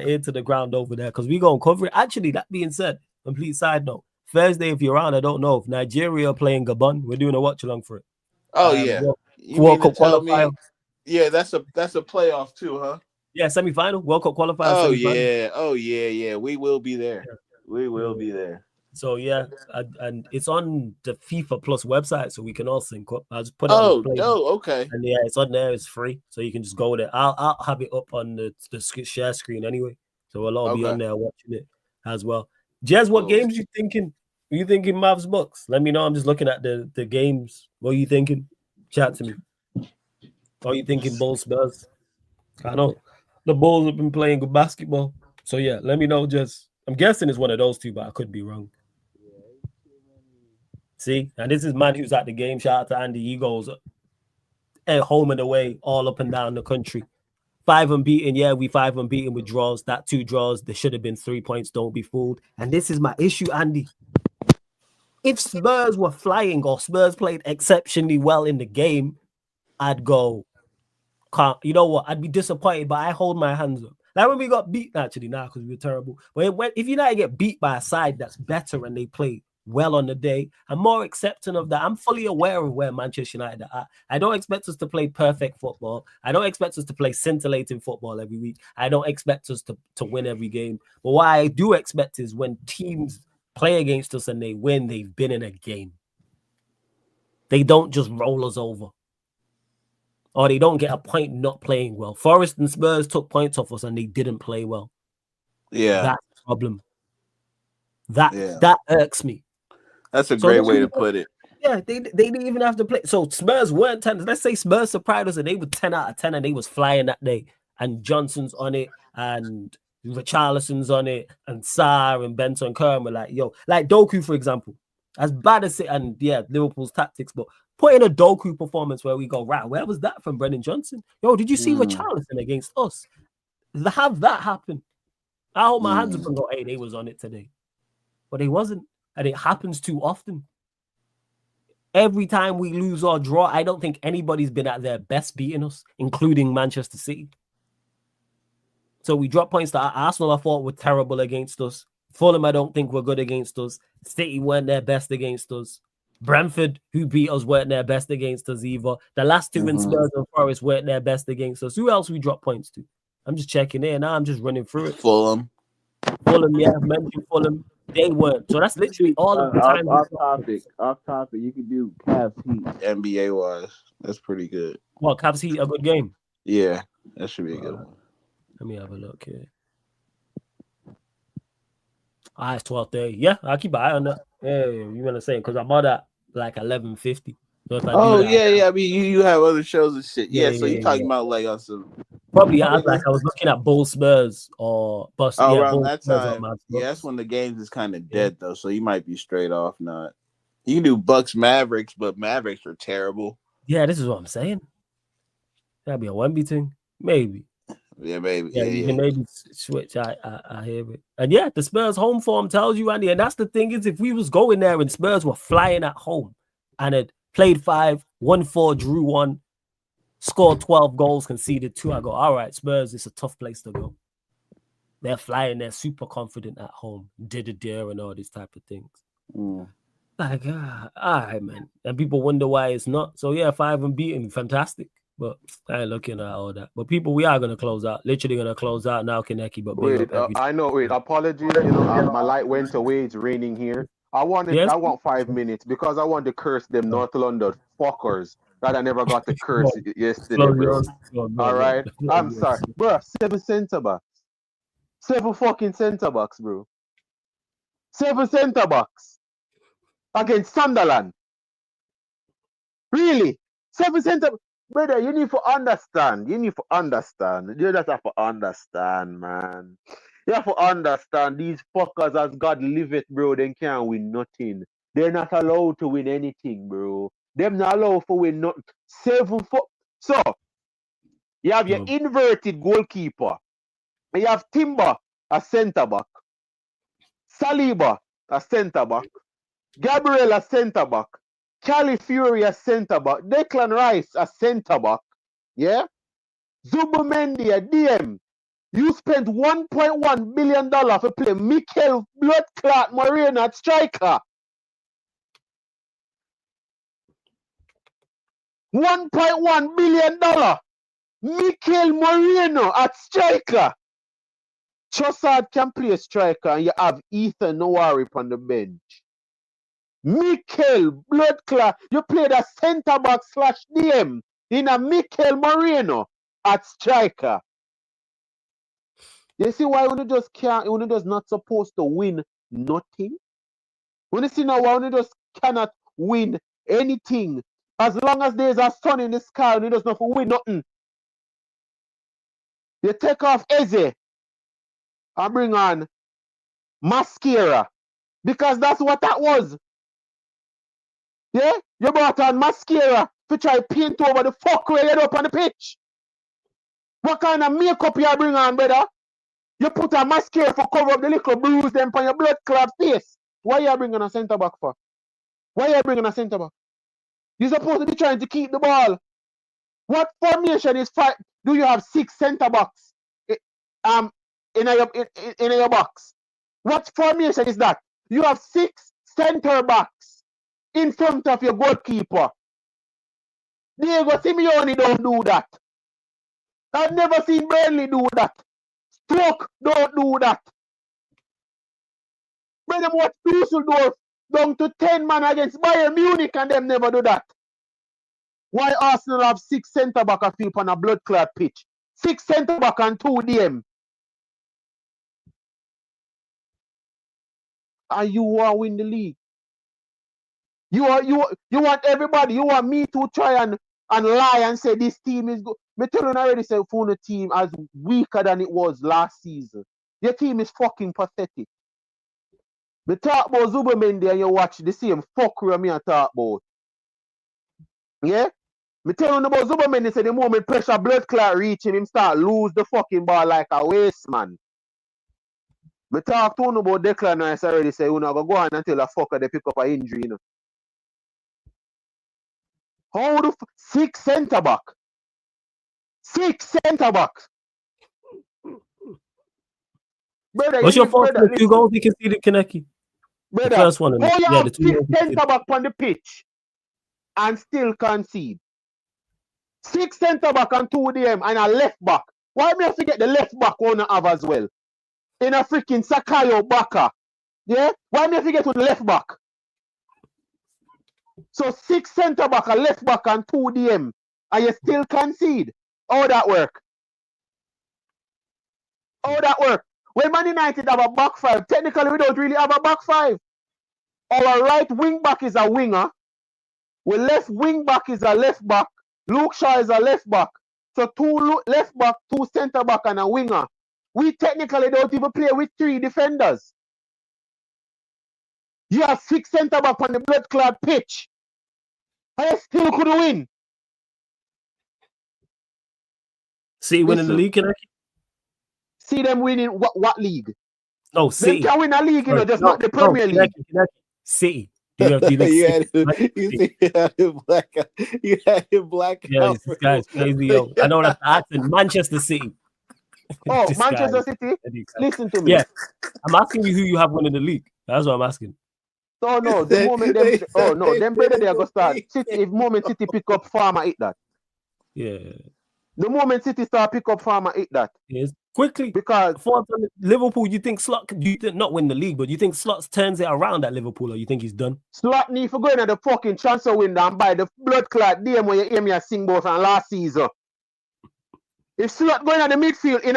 E: ear to the ground over there. Because we gonna cover it. Actually, that being said, complete side note. Thursday, if you're around, I don't know if Nigeria are playing Gabon. We're doing a watch along for it.
F: Oh yeah. You
E: World
F: mean to
E: Cup
F: tell
E: qualifier.
F: me? Yeah, that's a playoff too, huh?
E: Yeah, semi-final. World Cup qualifier.
F: Oh
E: semi-final.
F: yeah. Oh yeah. We will be there. We will be there.
E: So yeah, and it's on the FIFA Plus website, so we can all sync up. I'll just put it on the play.
F: Okay.
E: And yeah, it's on there. It's free, so you can just go there. I'll have it up on the share screen anyway, so we'll all be on there watching it as well. Jez, what games you thinking? Are you thinking Mavs Bucks? Let me know. I'm just looking at the games. What are you thinking? Chat to me. Are you thinking Bulls Spurs? I know the Bulls have been playing good basketball, so yeah. Let me know. Just I'm guessing it's one of those two, but I could be wrong. See, and this is man who's at the game. Shout out to Andy. He goes at home and away, all up and down the country. 5 unbeaten. Yeah, we 5 unbeaten with draws. That 2 draws. There should have been 3 points. Don't be fooled. And this is my issue, Andy. If Spurs were flying or Spurs played exceptionally well in the game, I'd go, you know what? I'd be disappointed, but I hold my hands up. Like when we got beat, actually, now because we were terrible. But if United get beat by a side that's better and they play well on the day, I'm more accepting of that. I'm fully aware of where Manchester United are at. I don't expect us to play perfect football. I don't expect us to play scintillating football every week. I don't expect us to win every game. But what I do expect is when teams play against us and they win, they've been in a game. They don't just roll us over. Or they don't get a point not playing well. Forest and Spurs took points off us and they didn't play well.
F: Yeah.
E: That's the problem. That irks me.
F: That's a great way to put it.
E: Yeah, they didn't even have to play. So Spurs weren't 10. Let's say Spurs surprised us and they were 10 out of 10 and they was flying that day. And Johnson's on it and Richarlison's on it and Sarr and Benson Kerr were like, yo, like Doku, for example. As bad as it, and yeah, Liverpool's tactics, but put in a Doku performance where we go, right, where was that from Brendan Johnson? Yo, did you see Richarlison against us? Have that happen. I hold my hands up and go, hey, they was on it today. But they wasn't. And it happens too often. Every time we lose or draw, I don't think anybody's been at their best beating us, including Manchester City. So we dropped points to Arsenal, I thought were terrible against us. Fulham, I don't think were good against us. City weren't their best against us. Brentford, who beat us, weren't their best against us either. The last two in Spurs and Forest weren't their best against us. Who else we dropped points to? I'm just checking in. Now I'm just running through it.
F: Fulham,
E: yeah, mentioned Fulham. They weren't. So that's literally all of the time.
F: Off topic. You can do Cavs Heat NBA wise. That's pretty good.
E: Well, Cavs Heat a good game.
F: Yeah, that should be a good one.
E: Let me have a look here. It's 12:30. Yeah, I'll keep an eye on that. Yeah, you want to say because I'm on at like 11:50. So
F: I mean, you have other shows and shit. Yeah, so you're talking about like on some.
E: Probably I was looking at Bulls Spurs or Bust.
F: Oh, around that time. Yeah, that's when the games is kind of dead though, so you might be straight off. Not. You can do Bucks Mavericks, but Mavericks are terrible.
E: Yeah, this is what I'm saying. That'd be a 1B thing, maybe.
F: Yeah, maybe.
E: Yeah, you can maybe switch. I hear it. And yeah, the Spurs home form tells you, Andy. And that's the thing is, if we was going there and Spurs were flying at home and had played 5, won 4, drew 1, scored 12 goals, conceded 2, I go, all right, Spurs, it's a tough place to go. They're flying, they're super confident at home, did a dare and all these type of things. Like, all right, man. And people wonder why it's not. So yeah, 5 unbeaten, fantastic. But I ain't looking at all that. But people, we are going to close out. Literally going to close out now, Kaneki. But
H: apologies. My light went away. It's raining here. I want 5 minutes because I want to curse them North London fuckers that I never got to curse yesterday, bro. All right? I'm sorry. Bro, 7 center backs. 7 fucking center backs, bro. 7 center backs against Sunderland. Really? 7 center. Brother, you need to understand. You just have to understand, man. You have to understand these fuckers as God liveth, bro, they can't win nothing. They're not allowed to win anything, bro. Them not allowed to win nothing. 7-4. So you have your inverted goalkeeper. You have Timber, a centre back. Saliba, a centre back. Gabriel, a centre back. Cali Fury, a centre back. Declan Rice, a centre back. Yeah? Zubumendi, a DM. You spent $1.1 billion to play Mikel Bloodclot Moreno at striker. $1.1 billion. Mikel Moreno at striker. Trossard can play striker and you have Ethan Nowari on the bench. Mikel Bloodclot, you played a centre back / DM in a Mikel Moreno at striker. You see why when just can't, when just not supposed to win nothing? When you see now why when just cannot win anything. As long as there's a sun in the sky, when does not win nothing. You take off Eze and bring on Mascara. Because that's what that was. Yeah? You brought on Mascara to try to paint over the fuck where you up on the pitch. What kind of makeup you bring on, brother? You put a mascara for cover up the little bruise them on your blood clot face. Why you bringing a centre back for? Why you bringing a centre back? You're supposed to be trying to keep the ball. What formation is five? Do you have 6 centre backs in your box? What formation is that? You have 6 centre backs in front of your goalkeeper. Diego Simeone don't do that. I've never seen Burnley do that. Stoke don't do that. When them watch Dusseldorf down to 10 man against Bayern Munich and them never do that. Why Arsenal have 6 centre back a field on a blood clot pitch? 6 centre back and 2 DM. And you want to win the league. You want everybody, you want me to try and lie and say this team is good. Me tell you already say for the team as weaker than it was last season. Your team is fucking pathetic. Me talk about Zubomendi and you watch the same fuckery me I talk about. Yeah? Me tell you about Zubomendi say the moment pressure blood clot reach him start lose the fucking ball like a waste man. Me talk to you about Declan Rice already say you know go on until a fucker they pick up an injury, you know. How the 6 centre back? 6 centre backs. Brother,
E: what's your fault for the 2 goals you conceded, Kaneki?
H: Brother,
E: the first one.
H: How you have 6 centre back on the pitch and still concede? 6 centre back and 2 DM and a left back. Why me have to get the left back one have as well? In a freaking Sakayo Baka. Yeah? Why me have to get to the left back? So 6 centre back, a left back and 2 DM and you still concede. How that work? How that work? When Man United have a back 5, technically we don't really have a back 5. Our right wing back is a winger. Our left wing back is a left back. Luke Shaw is a left back. So 2 left back, 2 centre back and a winger. We technically don't even play with 3 defenders. You have 6 centre back on the blood clot pitch. I still couldn't win.
E: See winning the league, Kaneki?
H: See them winning what league?
E: No, City.
H: They can win a league, you know, just not the Premier League.
E: City. You had
I: him black.
E: Yeah, this guy's crazy, yo. I know that's the accent. Manchester City.
H: Oh, Manchester City? Listen to me.
E: Yeah. I'm asking you who you have winning the league. That's what I'm asking.
H: So no, the moment them them better they are gonna start. City, if moment City pick up Farmer eat that.
E: Yeah.
H: The moment City start pick up Farmer eat that.
E: Yes. Quickly.
H: Because
E: for Liverpool, you think Slot you did not win the league, but you think Slot turns it around at Liverpool, or you think he's done?
H: Slot need for going at the fucking transfer window and buy the blood clot DM when you hear me a sing both from last season. If Slot going at the midfield in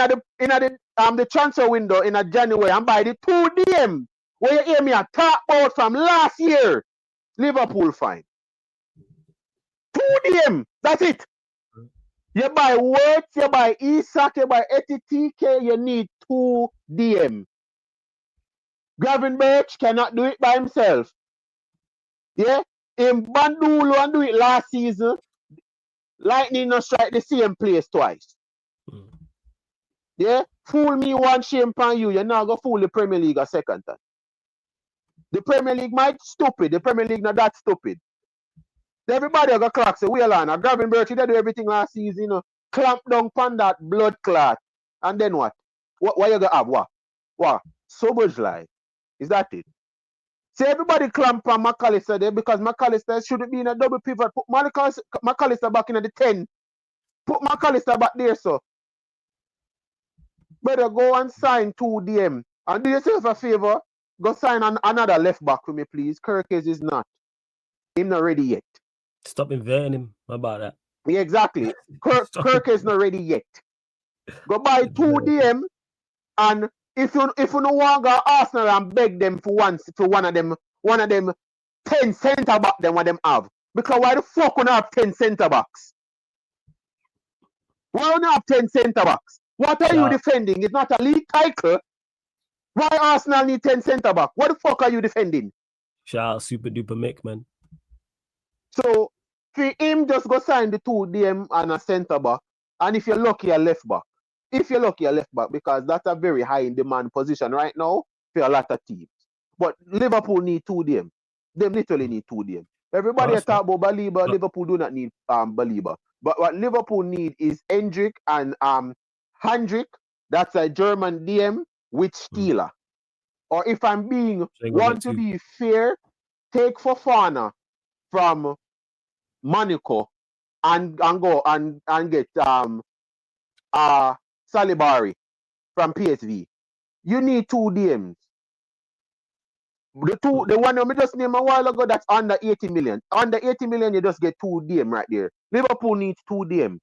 H: the transfer window in a January and buy the 2 DM where you hear me a talk about from last year, Liverpool fine. 2 DM, that's it. You buy Words, you buy Isak, you buy Etitike, you need 2 DM. Gavin Birch cannot do it by himself. Yeah? In Bandulu and do it last season, Lightning not strike the same place twice. Yeah? Fool me one, shame upon you. You're not going to fool the Premier League a second time. The Premier League might stupid. The Premier League not that stupid. Everybody got clock say, well on. Gavin Birch, they do everything last season, you know. Clamp down on that blood clot. And then what? What you gonna have? What? So much lie. Is that it? See, everybody clamp on McAllister there because McAllister shouldn't be in a double pivot. Put McAllister back in the 10. Put McAllister back there, so. Better go and sign 2 DM. And do yourself a favor. Go sign another left back for me, please. Kirkes is not. He's not ready yet.
E: Stop inverting him. How about that?
H: Yeah, exactly. Kirk is not ready yet. Go buy 2 DM, and if you no want go Arsenal and beg them for one of them 10 centre back them what them have. Because why the fuck we not have 10 centre backs? Why we not have 10 centre backs? What are you defending? It's not a league title. Why Arsenal need 10 centre back? What the fuck are you defending?
E: Shout out Super Duper Mick, man.
H: So for him, just go sign the 2 DM and a centre back. And if you're lucky, a left back. If you're lucky, a left back, because that's a very high in demand position right now for a lot of teams. But Liverpool need 2 DM. They literally need 2 DM. Everybody talk about Baliba. Liverpool do not need Baliba. But what Liverpool need is Hendrick and Hendrick. That's a German DM with Steeler. Or if I'm being want to be fair, take Fofana from Monaco and go and get Salibari from PSV. You need 2 DMs. The one I just named a while ago, that's under 80 million. Under 80 million, you just get 2 DM right there. Liverpool needs 2 DM.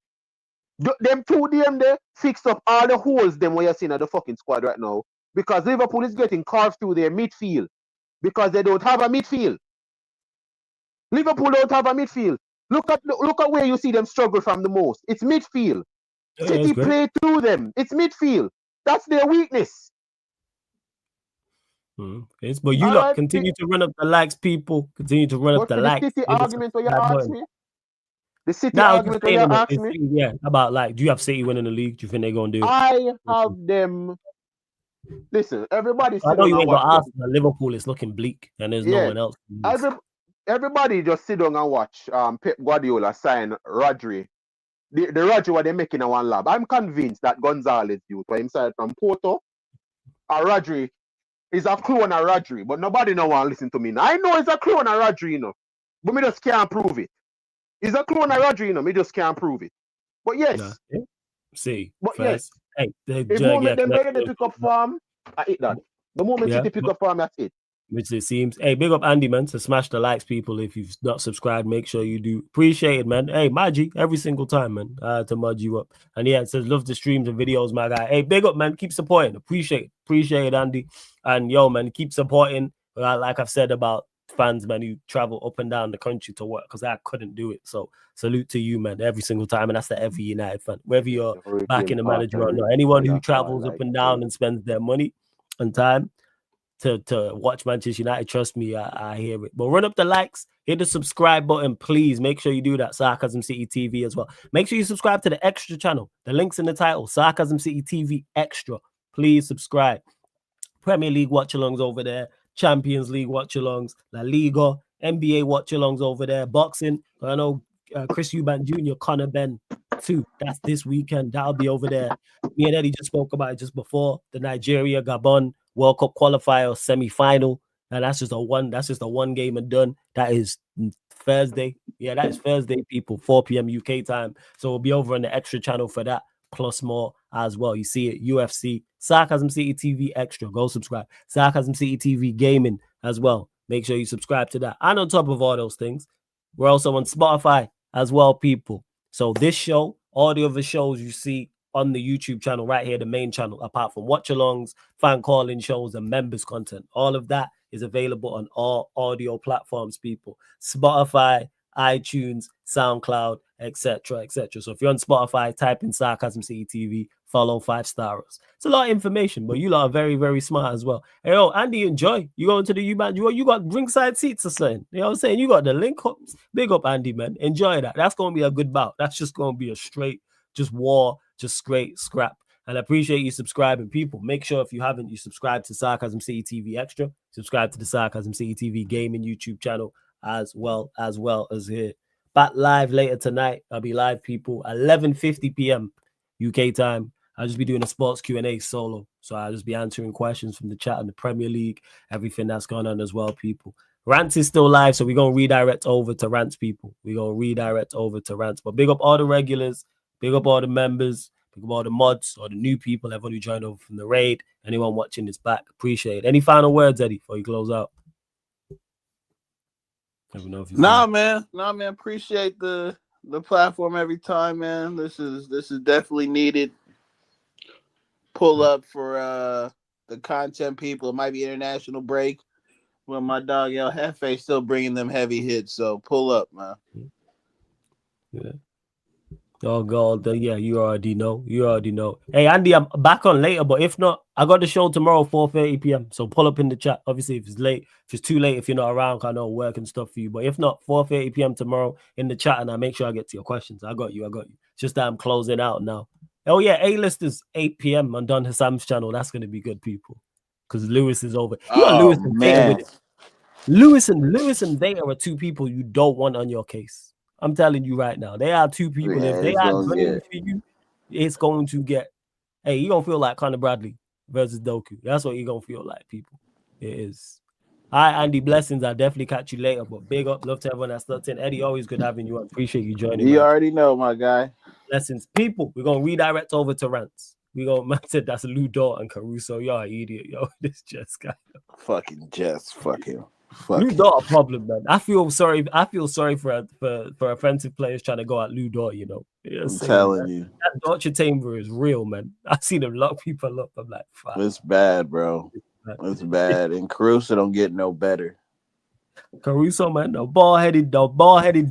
H: Them 2 DM there fix up all the holes them where you're seeing at the fucking squad right now. Because Liverpool is getting carved through their midfield. Because they don't have a midfield. Liverpool don't have a midfield. Look at where you see them struggle from the most. It's midfield. City play through them. It's midfield. That's their weakness.
E: But you lot continue to run up the likes, people. Continue to run up the likes.
H: The City argument where you ask me? The City
E: now,
H: argument where you ask me?
E: Yeah, about like, do you have City winning the league? Do you think they're going to do it?
H: I have them. Listen, everybody.
E: I know you ain't got Arsenal. Liverpool is looking bleak, and there's no one else.
H: Everybody just sit down and watch Pep Guardiola sign Rodri. The Rodri what they're making in one lab. I'm convinced that Gonzalez youth, where himself from Porto, Rodri is a clone of Rodri, but nobody no want to listen to me. Now, I know it's a clone of Rodri, you know, but me just can't prove it. It's a clone of Rodri, you know, me just can't prove it. But yes.
E: See,
H: but
E: first,
H: yes. Hey, the moment them ready to pick up form, I hit that. The moment City pick up form, that's it.
E: Which it seems. Hey, big up Andy, man, to smash the likes, people. If you've not subscribed, make sure you do. Appreciate it, man. Hey, Maggie, every single time, man. To mud you up. And yeah, it says, love the streams and videos, my guy. Hey, big up, man. Keep supporting. Appreciate it, Andy. And yo, man, keep supporting. Like I've said about fans, man, who travel up and down the country to work, because I couldn't do it. So salute to you, man, every single time. And that's to every United fan. Whether you're backing the manager or not. Anyone who travels up and down and spends their money and time to watch Manchester United, trust me, I hear it. But run up the likes, hit the subscribe button, please. Make sure you do that. Sarcasm City TV as well. Make sure you subscribe to the extra channel. The link's in the title. Sarcasm City TV Extra. Please subscribe. Premier League watch-alongs over there. Champions League watch-alongs. La Liga. NBA watch-alongs over there. Boxing. I know Chris Eubank Jr., Conor Ben too. That's this weekend. That'll be over there. Me and Eddie just spoke about it just before. The Nigeria Gabon World Cup qualifier semi-final. And that's just a one game and done. That is Thursday. Yeah, that is Thursday, people. 4 p.m. UK time. So we'll be over on the extra channel for that, plus more as well. You see it, UFC, Sarcasm City TV Extra. Go subscribe. Sarcasm City TV Gaming as well. Make sure you subscribe to that. And on top of all those things, we're also on Spotify as well, people. So this show, all the other shows you see on the YouTube channel right here, the main channel, apart from watch-alongs, fan calling shows, and members content, all of that is available on all audio platforms, people. Spotify, iTunes, SoundCloud, etc., etc. So if you're on Spotify, type in Sarcasm City TV, follow, 5-star us. It's a lot of information, but you lot are very, very smart as well. Hey, yo, Andy, enjoy. You going to the U-Band? You got ringside seats or something. You know what I'm saying? You got the link ups. Big up, Andy, man. Enjoy that. That's going to be a good bout. That's just going to be a straight, just war, just straight scrap. And I appreciate you subscribing, people. Make sure if you haven't, you subscribe to Sarcasm City TV Extra. Subscribe to the Sarcasm City TV Gaming YouTube channel as well as here. Back live later tonight. I'll be live, people, 11:50 p.m. UK time. I'll just be doing a sports Q&A solo. So I'll just be answering questions from the chat on the Premier League, everything that's going on as well, people. Rants is still live, so we're going to redirect over to Rants, people. We're going to redirect over to Rants. But big up all the regulars, big up all the members, big up all the mods, or the new people, everyone who joined over from the raid, anyone watching this back. Appreciate it. Any final words, Eddie, before you close out?
F: Nah, man. Appreciate the platform every time, man. This is definitely needed. Pull up for the content people. It might be international break, but my dog El Jefe still bringing them heavy hits. So pull up, man.
E: Yeah. Oh God, yeah, you already know. Hey, Andy, I'm back on later, but if not, I got the show tomorrow, 4:30 p.m. So pull up in the chat. Obviously, if it's late, if it's too late, if you're not around, I know work and stuff for you. But if not, 4:30 p.m. tomorrow in the chat, and I make sure I get to your questions. I got you. It's just that I'm closing out now. Oh yeah, A-listers 8 p.m. on Don Hassam's channel. That's gonna be good, people, because Lewis is over. You got Lewis and Vega with it. Lewis and Vega are two people you don't want on your case. I'm telling you right now, they are two people. If they are gunning for you, it's going to get. Hey, you're gonna feel like Conor Bradley versus Doku. That's what you're gonna feel like, people. It is. All right, Andy, blessings. I'll definitely catch you later. But big up, love to everyone that's stuck in. Eddie, always good having you on. Appreciate you joining.
F: You already know, my guy.
E: Blessings, people. We're gonna redirect over to Rants. We gonna man said that's Lou Dort and Caruso. You're an idiot, yo. This Jess guy.
F: Fucking Jess. Fuck him.
E: Lou Dort a problem, man. I feel sorry for offensive players trying to go at Lou Dort, you know.
F: I'm telling you.
E: That Dutch chamber is real, man. I've seen him lock people up. I'm like, fuck.
F: It's bad, bro. It's bad. And Caruso don't get no better.
E: Caruso, man, the ball-headed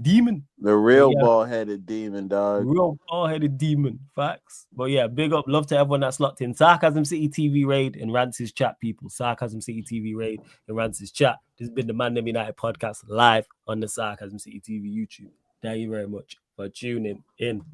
E: demon.
F: The real ball-headed demon, dog.
E: Real ball-headed demon. Facts. But yeah, big up. Love to everyone that's locked in. Sarcasm City TV raid and Rance's chat, people. Sarcasm City TV raid and Rance's chat. This has been the ManDem United podcast live on the Sarcasm City TV YouTube. Thank you very much for tuning in.